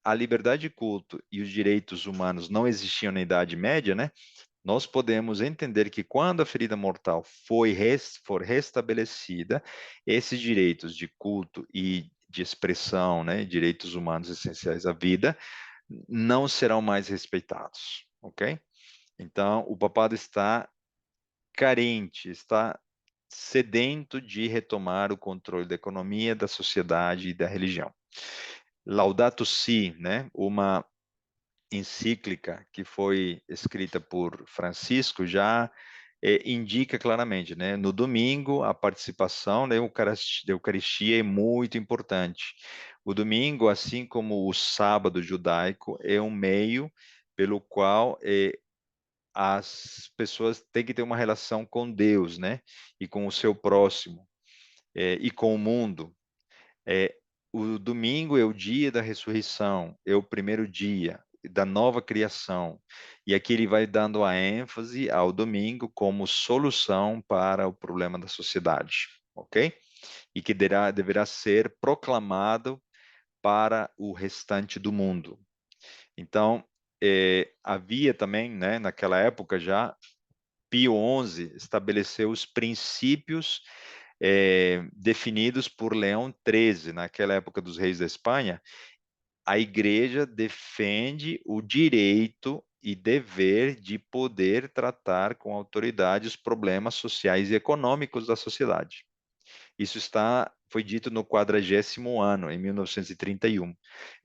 a liberdade de culto e os direitos humanos não existiam na Idade Média, né? Nós podemos entender que quando a ferida mortal for restabelecida, esses direitos de culto e de expressão, né, direitos humanos essenciais à vida, não serão mais respeitados, ok? Então, o papado está carente, está sedento de retomar o controle da economia, da sociedade e da religião. Laudato Si, né, uma encíclica que foi escrita por Francisco já indica claramente, né? No domingo, a participação da Eucaristia é muito importante. O domingo, assim como o sábado judaico, é um meio pelo qual as pessoas têm que ter uma relação com Deus, né? E com o seu próximo, e com o mundo. É, o domingo é o dia da ressurreição, é o primeiro dia da nova criação. E aqui ele vai dando a ênfase ao domingo como solução para o problema da sociedade, ok? E que deverá ser proclamado para o restante do mundo. Então, havia também, né, naquela época já, Pio XI estabeleceu os princípios definidos por Leão XIII, naquela época dos reis da Espanha. A igreja defende o direito e dever de poder tratar com autoridade os problemas sociais e econômicos da sociedade. Isso foi dito no 40º ano, em 1931.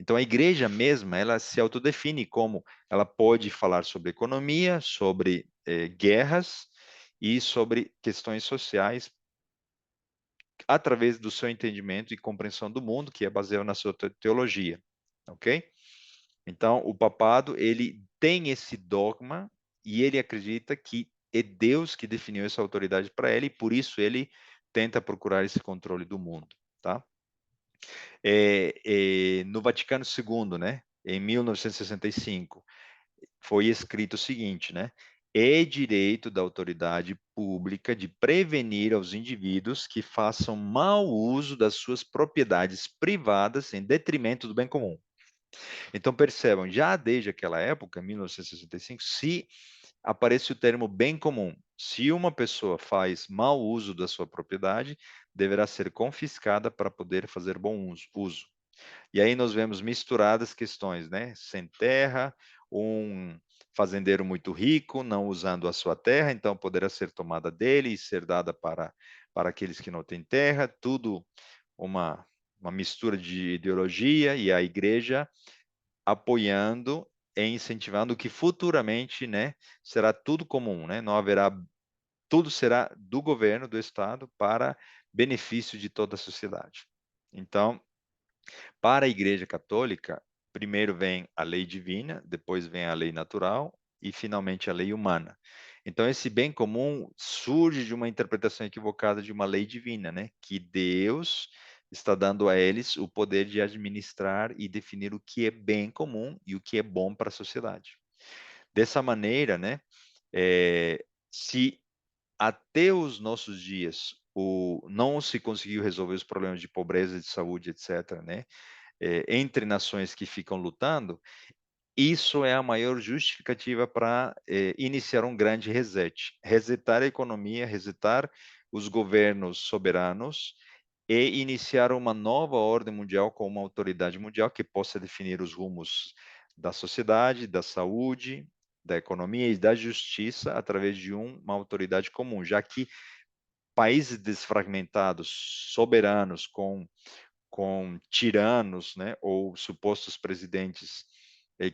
Então, a igreja mesma, ela se autodefine como ela pode falar sobre economia, sobre guerras e sobre questões sociais através do seu entendimento e compreensão do mundo, que é baseado na sua teologia, ok? Então, o papado, ele tem esse dogma e ele acredita que é Deus que definiu essa autoridade para ele e por isso ele tenta procurar esse controle do mundo, tá? No Vaticano II, né, em 1965, foi escrito o seguinte, né? É direito da autoridade pública de prevenir aos indivíduos que façam mau uso das suas propriedades privadas em detrimento do bem comum. Então, percebam, já desde aquela época, 1965, se aparece o termo bem comum. Se uma pessoa faz mau uso da sua propriedade, deverá ser confiscada para poder fazer bom uso. E aí nós vemos misturadas questões, né? Sem terra, um fazendeiro muito rico, não usando a sua terra, então poderá ser tomada dele e ser dada para aqueles que não têm terra, tudo uma mistura de ideologia e a igreja apoiando incentivando que futuramente, né, será tudo comum, né? Não haverá, tudo será do governo, do Estado, para benefício de toda a sociedade. Então, para a Igreja Católica, primeiro vem a lei divina, depois vem a lei natural e finalmente a lei humana. Então, esse bem comum surge de uma interpretação equivocada de uma lei divina, né? Que Deus está dando a eles o poder de administrar e definir o que é bem comum e o que é bom para a sociedade. Dessa maneira, né? Se até os nossos dias não se conseguiu resolver os problemas de pobreza, de saúde, etc., né? Entre nações que ficam lutando, isso é a maior justificativa para iniciar um grande reset, resetar a economia, resetar os governos soberanos e iniciar uma nova ordem mundial com uma autoridade mundial que possa definir os rumos da sociedade, da saúde, da economia e da justiça através de uma autoridade comum, já que países desfragmentados, soberanos, com tiranos, né, ou supostos presidentes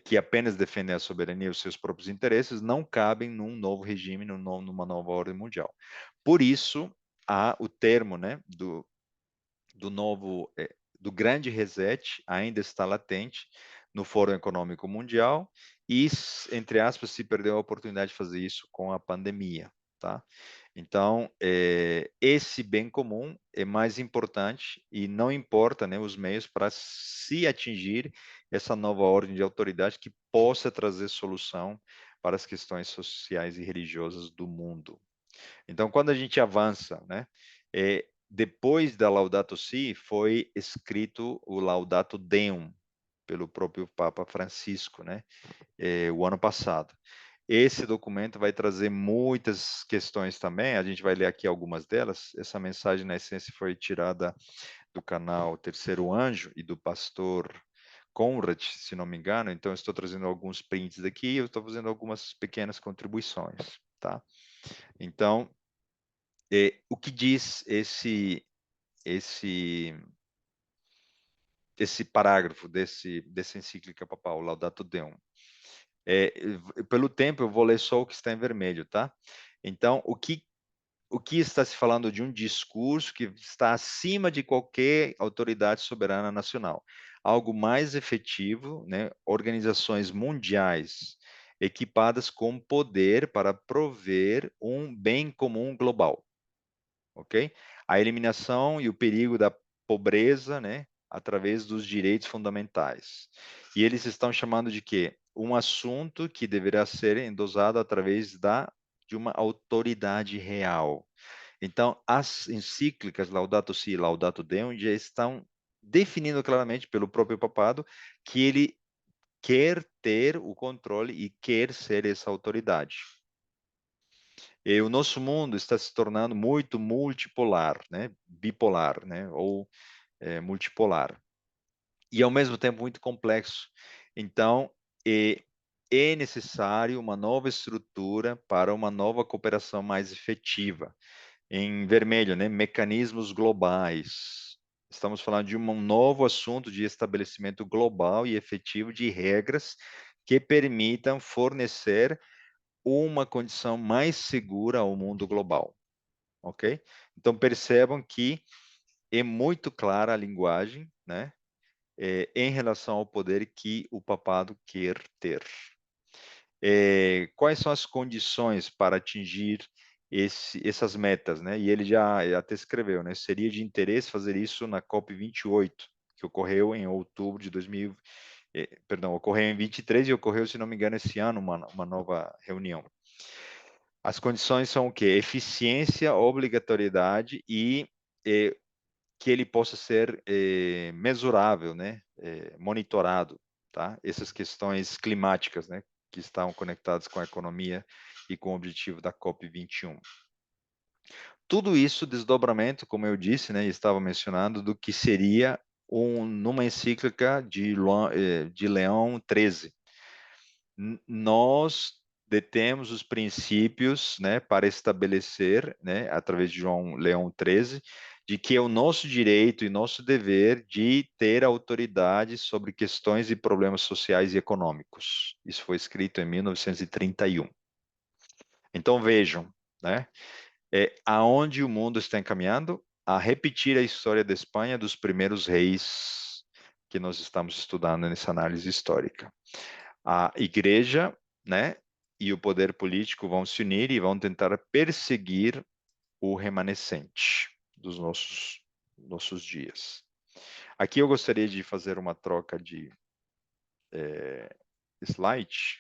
que apenas defendem a soberania e os seus próprios interesses, não cabem num novo regime, numa nova ordem mundial. Por isso, há o termo, né, do novo, do grande reset ainda está latente no Fórum Econômico Mundial e, entre aspas, se perdeu a oportunidade de fazer isso com a pandemia, tá? Então, esse bem comum é mais importante e não importa, né, os meios para se atingir essa nova ordem de autoridade que possa trazer solução para as questões sociais e religiosas do mundo. Então, quando a gente avança, né, depois da Laudato Si, foi escrito o Laudato Deum pelo próprio Papa Francisco, né, o ano passado. Esse documento vai trazer muitas questões também, a gente vai ler aqui algumas delas. Essa mensagem, na essência, foi tirada do canal Terceiro Anjo e do pastor Conrad, se não me engano, então eu estou trazendo alguns prints aqui, eu estou fazendo algumas pequenas contribuições, tá? Então, o que diz esse esse parágrafo dessa encíclica papal, Laudato Deum? Pelo tempo, eu vou ler só o que está em vermelho, tá? Então, o que está se falando de um discurso que está acima de qualquer autoridade soberana nacional. Algo mais efetivo, né? Organizações mundiais equipadas com poder para prover um bem comum global, ok? A eliminação e o perigo da pobreza, né? Através dos direitos fundamentais. E eles estão chamando de quê? Um assunto que deverá ser endosado através de uma autoridade real. Então, as encíclicas Laudato Si e Laudato Deum já estão definindo claramente pelo próprio papado que ele quer ter o controle e quer ser essa autoridade. E o nosso mundo está se tornando muito multipolar, né? Bipolar, né? Ou multipolar. E ao mesmo tempo muito complexo. Então, é necessário uma nova estrutura para uma nova cooperação mais efetiva. Em vermelho, né? Mecanismos globais. Estamos falando de um novo assunto de estabelecimento global e efetivo de regras que permitam fornecer uma condição mais segura ao mundo global, ok? Então percebam que é muito clara a linguagem, né? Em relação ao poder que o papado quer ter. Quais são as condições para atingir essas metas, né? E ele já até escreveu, né? Seria de interesse fazer isso na COP28, que ocorreu em outubro de 2000, perdão, ocorreu em 23 e ocorreu, se não me engano, esse ano uma nova reunião. As condições são o quê? Eficiência, obrigatoriedade e que ele possa ser mesurável, né? Monitorado, tá? Essas questões climáticas, né? Que estão conectadas com a economia e com o objetivo da COP21. Tudo isso, desdobramento, como eu disse, né? Estava mencionando, do que seria numa encíclica de Leão XIII. Nós detemos os princípios, né, para estabelecer, né, através de João Leão XIII, de que é o nosso direito e nosso dever de ter autoridade sobre questões e problemas sociais e econômicos. Isso foi escrito em 1931. Então vejam, né? Aonde o mundo está encaminhando? A repetir a história da Espanha dos primeiros reis que nós estamos estudando nessa análise histórica. A igreja, né, e o poder político vão se unir e vão tentar perseguir o remanescente dos nossos dias. Aqui eu gostaria de fazer uma troca de slide.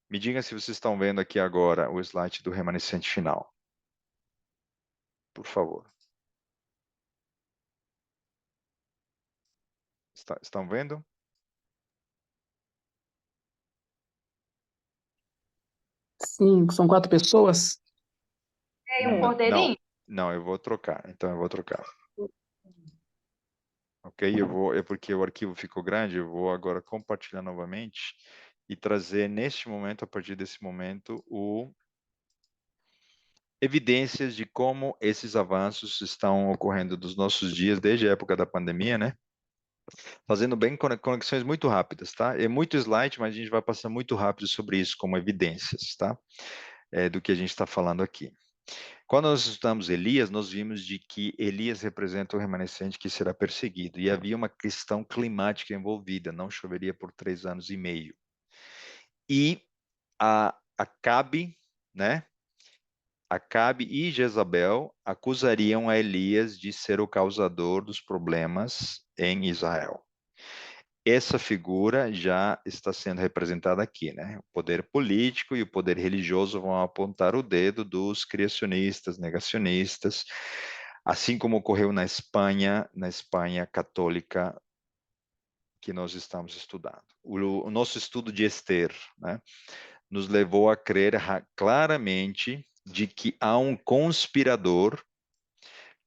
Me diga se vocês estão vendo aqui agora o slide do remanescente final, por favor. Estão vendo? Sim, são 4 pessoas? Tem um cordeirinho? Não, eu vou trocar. Então eu vou trocar. Ok? É porque o arquivo ficou grande, eu vou agora compartilhar novamente e trazer neste momento, a partir desse momento, evidências de como esses avanços estão ocorrendo dos nossos dias, desde a época da pandemia, né? Fazendo bem conexões muito rápidas, tá? É muito slide, mas a gente vai passar muito rápido sobre isso como evidências, tá? Do que a gente está falando aqui. Quando nós estudamos Elias, nós vimos de que Elias representa o remanescente que será perseguido, e havia uma questão climática envolvida, não choveria por 3 anos e meio. E Acabe, né? Acabe e Jezabel acusariam a Elias de ser o causador dos problemas em Israel. Essa figura já está sendo representada aqui, né? O poder político e o poder religioso vão apontar o dedo dos criacionistas, negacionistas, assim como ocorreu na Espanha católica que nós estamos estudando. O nosso estudo de Esther, né, nos levou a crer claramente de que há um conspirador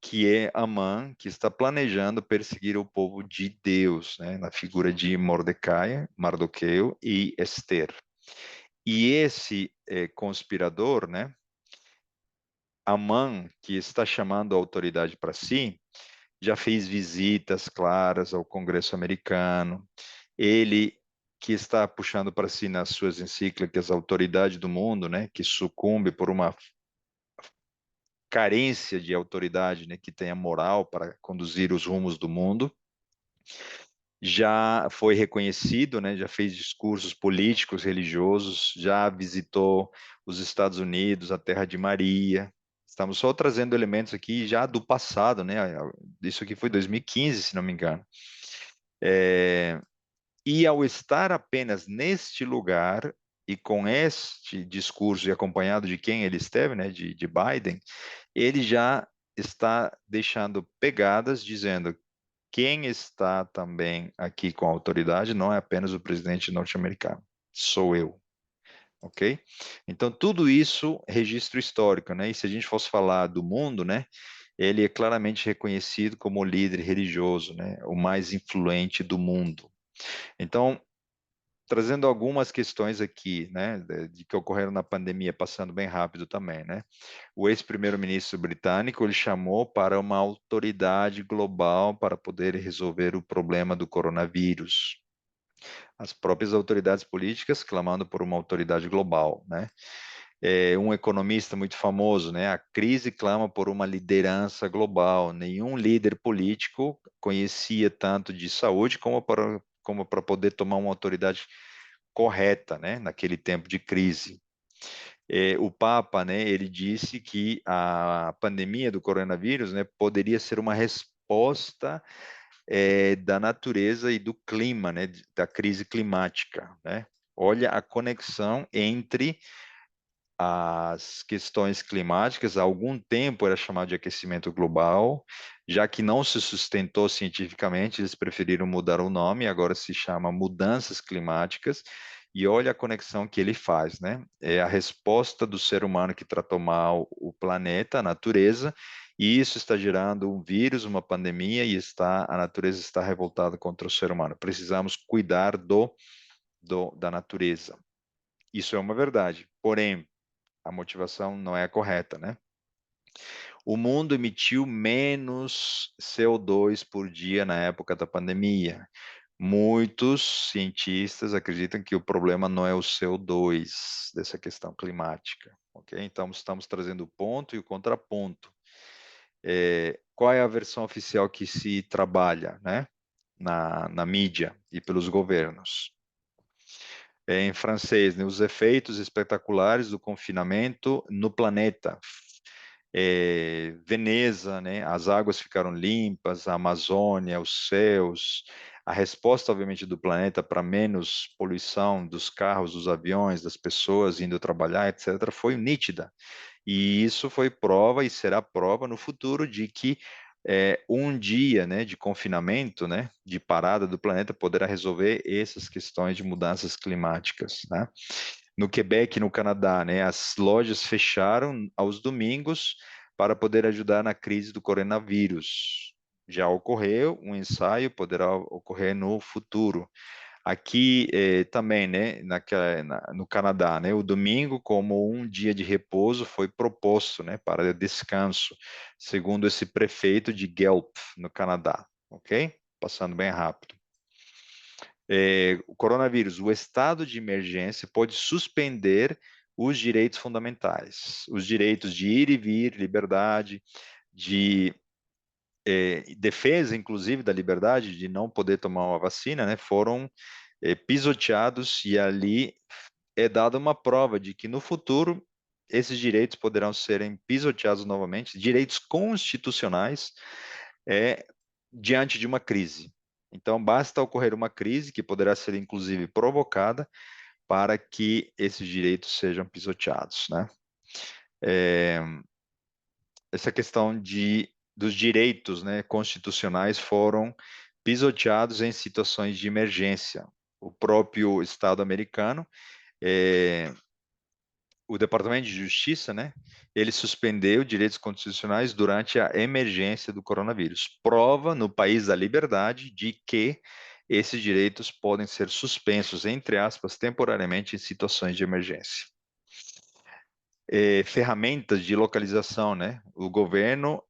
que é Amã, que está planejando perseguir o povo de Deus, né, na figura de Mordecai, Mardoqueu e Esther. E esse conspirador, né, Amã, que está chamando a autoridade para si, já fez visitas claras ao Congresso americano. Ele que está puxando para si nas suas encíclicas a autoridade do mundo, né, que sucumbe por uma carência de autoridade, né, que tenha moral para conduzir os rumos do mundo, já foi reconhecido, né, já fez discursos políticos, religiosos, já visitou os Estados Unidos, a Terra de Maria. Estamos só trazendo elementos aqui já do passado, né? Isso aqui foi 2015, se não me engano. E ao estar apenas neste lugar e com este discurso e acompanhado de quem ele esteve, né, de Biden, ele já está deixando pegadas dizendo quem está também aqui com a autoridade não é apenas o presidente norte-americano, sou eu, ok? Então, tudo isso é registro histórico, né? E se a gente fosse falar do mundo, né? Ele é claramente reconhecido como o líder religioso, né? O mais influente do mundo. Então, trazendo algumas questões aqui, né, de que ocorreram na pandemia, passando bem rápido também, né? O ex-primeiro-ministro britânico ele chamou para uma autoridade global para poder resolver o problema do coronavírus. As próprias autoridades políticas clamando por uma autoridade global, né? Um economista muito famoso, né? A crise clama por uma liderança global. Nenhum líder político conhecia tanto de saúde como para poder tomar uma autoridade correta, né? Naquele tempo de crise. O Papa, né? Ele disse que a pandemia do coronavírus, né? Poderia ser uma resposta da natureza e do clima, né? Da crise climática, né? Olha a conexão entre as questões climáticas, há algum tempo era chamado de aquecimento global, já que não se sustentou cientificamente, eles preferiram mudar o nome, agora se chama mudanças climáticas, e olha a conexão que ele faz, né? É a resposta do ser humano que tratou mal o planeta, a natureza, e isso está gerando um vírus, uma pandemia, e a natureza está revoltada contra o ser humano. Precisamos cuidar da natureza. Isso é uma verdade. Porém, a motivação não é a correta, né? O mundo emitiu menos CO2 por dia na época da pandemia. Muitos cientistas acreditam que o problema não é o CO2 dessa questão climática, ok? Então, estamos trazendo o ponto e o contraponto. Qual é a versão oficial que se trabalha, né, na mídia e pelos governos? Em francês, né, os efeitos espetaculares do confinamento no planeta. Veneza, né, as águas ficaram limpas, a Amazônia, os céus, a resposta, obviamente, do planeta para menos poluição dos carros, dos aviões, das pessoas indo trabalhar, etc., foi nítida. E isso foi prova e será prova no futuro de que um dia, né, de confinamento, né, de parada do planeta poderá resolver essas questões de mudanças climáticas, né? No Quebec, no Canadá, né, as lojas fecharam aos domingos para poder ajudar na crise do coronavírus. Já ocorreu um ensaio, poderá ocorrer no futuro. Aqui também, né, no Canadá, né, o domingo como um dia de repouso foi proposto, né, para descanso, segundo esse prefeito de Guelph, no Canadá, ok? Passando bem rápido. O coronavírus, o estado de emergência pode suspender os direitos fundamentais, os direitos de ir e vir, liberdade, de defesa, inclusive, da liberdade de não poder tomar uma vacina, né, foram pisoteados e ali é dada uma prova de que no futuro esses direitos poderão serem pisoteados novamente, direitos constitucionais, diante de uma crise. Então, basta ocorrer uma crise, que poderá ser inclusive provocada, para que esses direitos sejam pisoteados, né? Essa questão dos direitos, né, constitucionais foram pisoteados em situações de emergência. O próprio Estado americano, o Departamento de Justiça, né, ele suspendeu direitos constitucionais durante a emergência do coronavírus. Prova no país da liberdade de que esses direitos podem ser suspensos, entre aspas, temporariamente em situações de emergência. Ferramentas de localização, né? O governo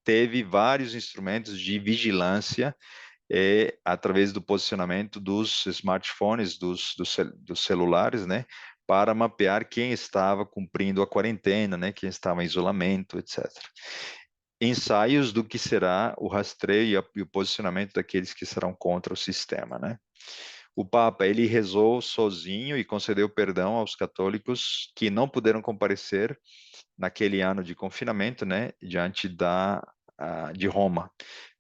teve vários instrumentos de vigilância através do posicionamento dos smartphones, dos celulares, né? Para mapear quem estava cumprindo a quarentena, né? Quem estava em isolamento, etc. Ensaios do que será o rastreio e o posicionamento daqueles que serão contra o sistema, né? O Papa, ele rezou sozinho e concedeu perdão aos católicos que não puderam comparecer naquele ano de confinamento, né, diante de Roma.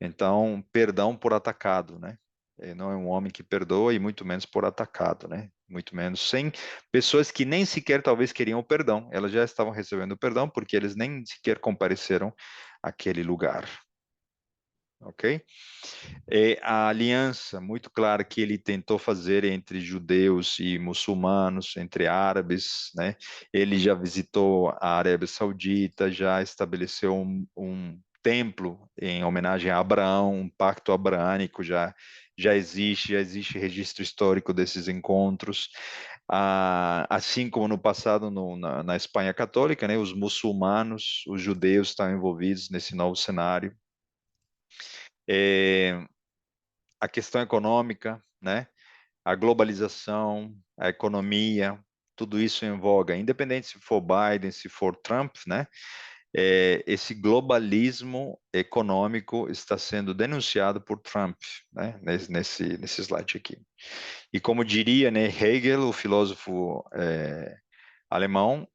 Então, perdão por atacado, né? Não é um homem que perdoa e muito menos por atacado, né? Muito menos sem pessoas que nem sequer talvez queriam o perdão. Elas já estavam recebendo o perdão porque eles nem sequer compareceram àquele lugar. Ok? A aliança muito clara que ele tentou fazer entre judeus e muçulmanos, entre árabes, né? Ele já visitou a Arábia Saudita, já estabeleceu um templo em homenagem a Abraão, um pacto abraânico já existe registro histórico desses encontros. Assim como no passado na Espanha Católica, né? Os muçulmanos, os judeus estão envolvidos nesse novo cenário. A questão econômica, né? A globalização, a economia, tudo isso em voga, independente se for Biden, se for Trump, né? Esse globalismo econômico está sendo denunciado por Trump, né? Nesse slide aqui. E como diria, né, Hegel, o filósofo alemão,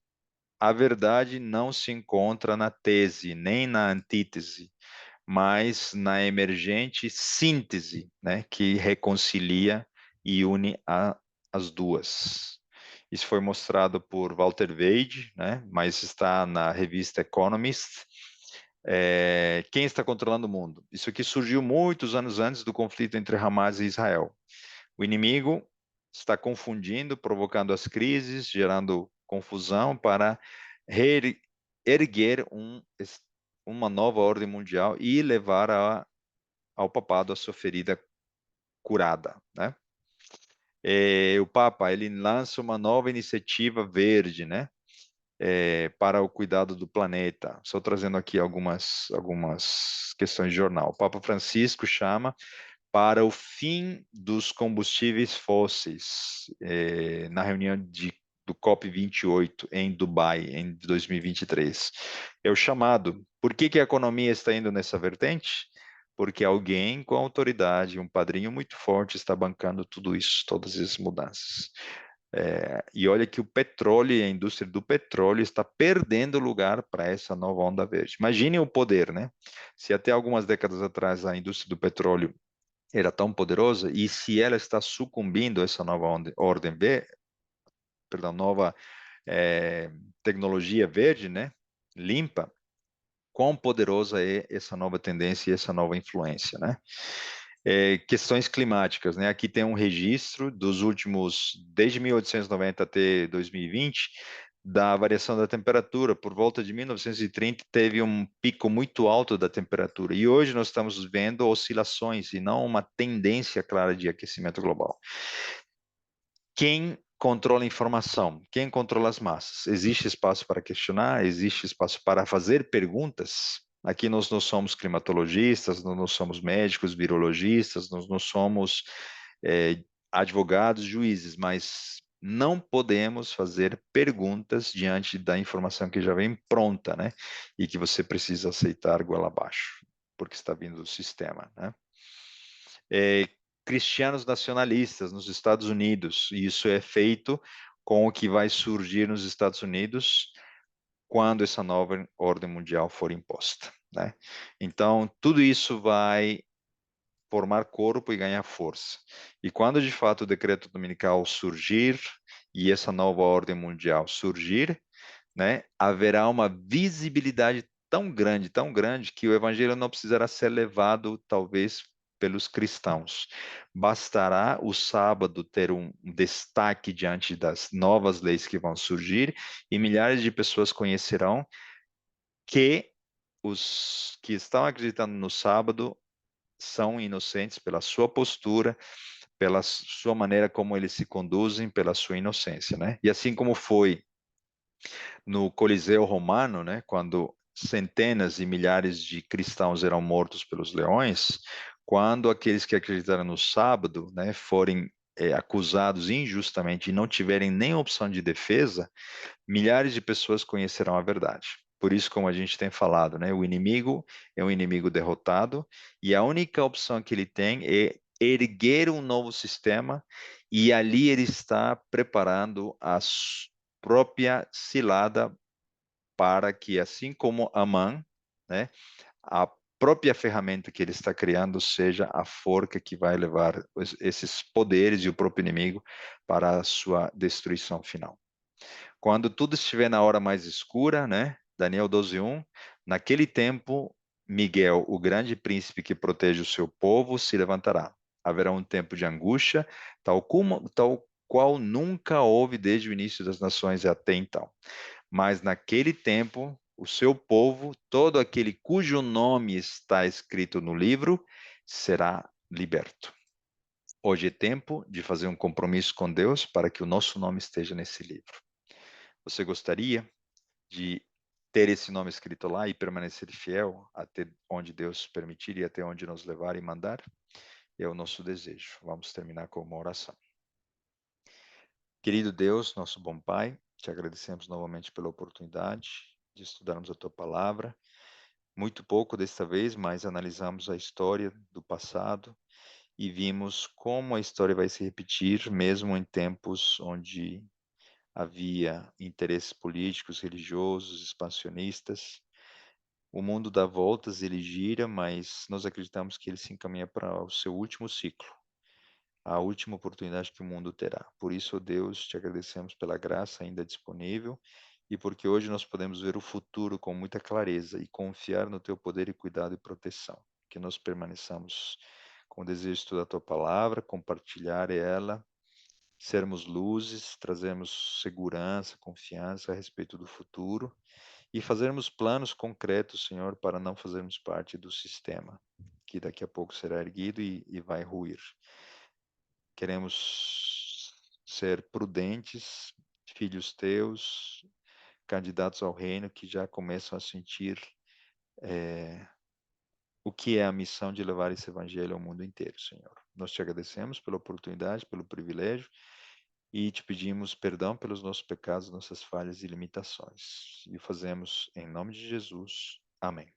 a verdade não se encontra na tese, nem na antítese, mas na emergente síntese, né, que reconcilia e une as duas. Isso foi mostrado por Walter Weide, né, mas está na revista Economist. Quem está controlando o mundo? Isso aqui surgiu muitos anos antes do conflito entre Hamas e Israel. O inimigo está confundindo, provocando as crises, gerando confusão para erguer uma nova ordem mundial e levar ao papado a sua ferida curada, né? O Papa, ele lança uma nova iniciativa verde, né? para o cuidado do planeta. Só trazendo aqui algumas questões de jornal. O Papa Francisco chama para o fim dos combustíveis fósseis, na reunião do COP28 em Dubai, em 2023. É o chamado. Por que a economia está indo nessa vertente? Porque alguém com autoridade, um padrinho muito forte, está bancando tudo isso, todas essas mudanças. E olha que o petróleo e a indústria do petróleo está perdendo lugar para essa nova onda verde. Imagine o poder, né? Se até algumas décadas atrás a indústria do petróleo era tão poderosa, e se ela está sucumbindo a essa nova ordem B, perdão, nova tecnologia verde, né? Limpa, quão poderosa é essa nova tendência e essa nova influência, né? Questões climáticas, né? Aqui tem um registro dos últimos, desde 1890 até 2020, da variação da temperatura. Por volta de 1930, teve um pico muito alto da temperatura. E hoje nós estamos vendo oscilações e não uma tendência clara de aquecimento global. Quem controla a informação? Quem controla as massas? Existe espaço para questionar? Existe espaço para fazer perguntas? Aqui nós não somos climatologistas, nós não somos médicos, virologistas, nós não somos advogados, juízes, mas não podemos fazer perguntas diante da informação que já vem pronta, né? E que você precisa aceitar goela abaixo, porque está vindo do sistema, né? Cristianos nacionalistas nos Estados Unidos, e isso é feito com o que vai surgir nos Estados Unidos quando essa nova ordem mundial for imposta, né? Então, tudo isso vai formar corpo e ganhar força. E quando de fato o decreto dominical surgir e essa nova ordem mundial surgir, né, haverá uma visibilidade tão grande, que o evangelho não precisará ser levado, talvez, pelos cristãos. Bastará o sábado ter um destaque diante das novas leis que vão surgir e milhares de pessoas conhecerão que os que estão acreditando no sábado são inocentes pela sua postura, pela sua maneira como eles se conduzem, pela sua inocência, né? E assim como foi no Coliseu Romano, né, quando centenas e milhares de cristãos eram mortos pelos leões, quando aqueles que acreditaram no sábado, né, forem acusados injustamente e não tiverem nem opção de defesa, milhares de pessoas conhecerão a verdade. Por isso, como a gente tem falado, né, o inimigo é um inimigo derrotado e a única opção que ele tem é erguer um novo sistema e ali ele está preparando a própria cilada para que, assim como Amã, né, a própria ferramenta que ele está criando seja a forca que vai levar esses poderes e o próprio inimigo para a sua destruição final. Quando tudo estiver na hora mais escura, né, Daniel 12:1, naquele tempo, Miguel, o grande príncipe que protege o seu povo, se levantará. Haverá um tempo de angústia, tal qual nunca houve desde o início das nações até então. Mas naquele tempo, o seu povo, todo aquele cujo nome está escrito no livro, será liberto. Hoje é tempo de fazer um compromisso com Deus para que o nosso nome esteja nesse livro. Você gostaria de ter esse nome escrito lá e permanecer fiel até onde Deus permitir e até onde nos levar e mandar? É o nosso desejo. Vamos terminar com uma oração. Querido Deus, nosso bom Pai, te agradecemos novamente pela oportunidade de estudarmos a tua palavra. Muito pouco desta vez, mas analisamos a história do passado e vimos como a história vai se repetir, mesmo em tempos onde havia interesses políticos, religiosos, expansionistas. O mundo dá voltas, ele gira, mas nós acreditamos que ele se encaminha para o seu último ciclo, a última oportunidade que o mundo terá. Por isso, ó Deus, te agradecemos pela graça ainda disponível e porque hoje nós podemos ver o futuro com muita clareza e confiar no teu poder e cuidado e proteção. Que nós permaneçamos com o desejo de estudar a tua palavra, compartilhar ela, sermos luzes, trazermos segurança, confiança a respeito do futuro e fazermos planos concretos, Senhor, para não fazermos parte do sistema que daqui a pouco será erguido e vai ruir. Queremos ser prudentes, filhos teus, candidatos ao reino que já começam a sentir o que é a missão de levar esse evangelho ao mundo inteiro, Senhor. Nós te agradecemos pela oportunidade, pelo privilégio e te pedimos perdão pelos nossos pecados, nossas falhas e limitações. E o fazemos em nome de Jesus. Amém.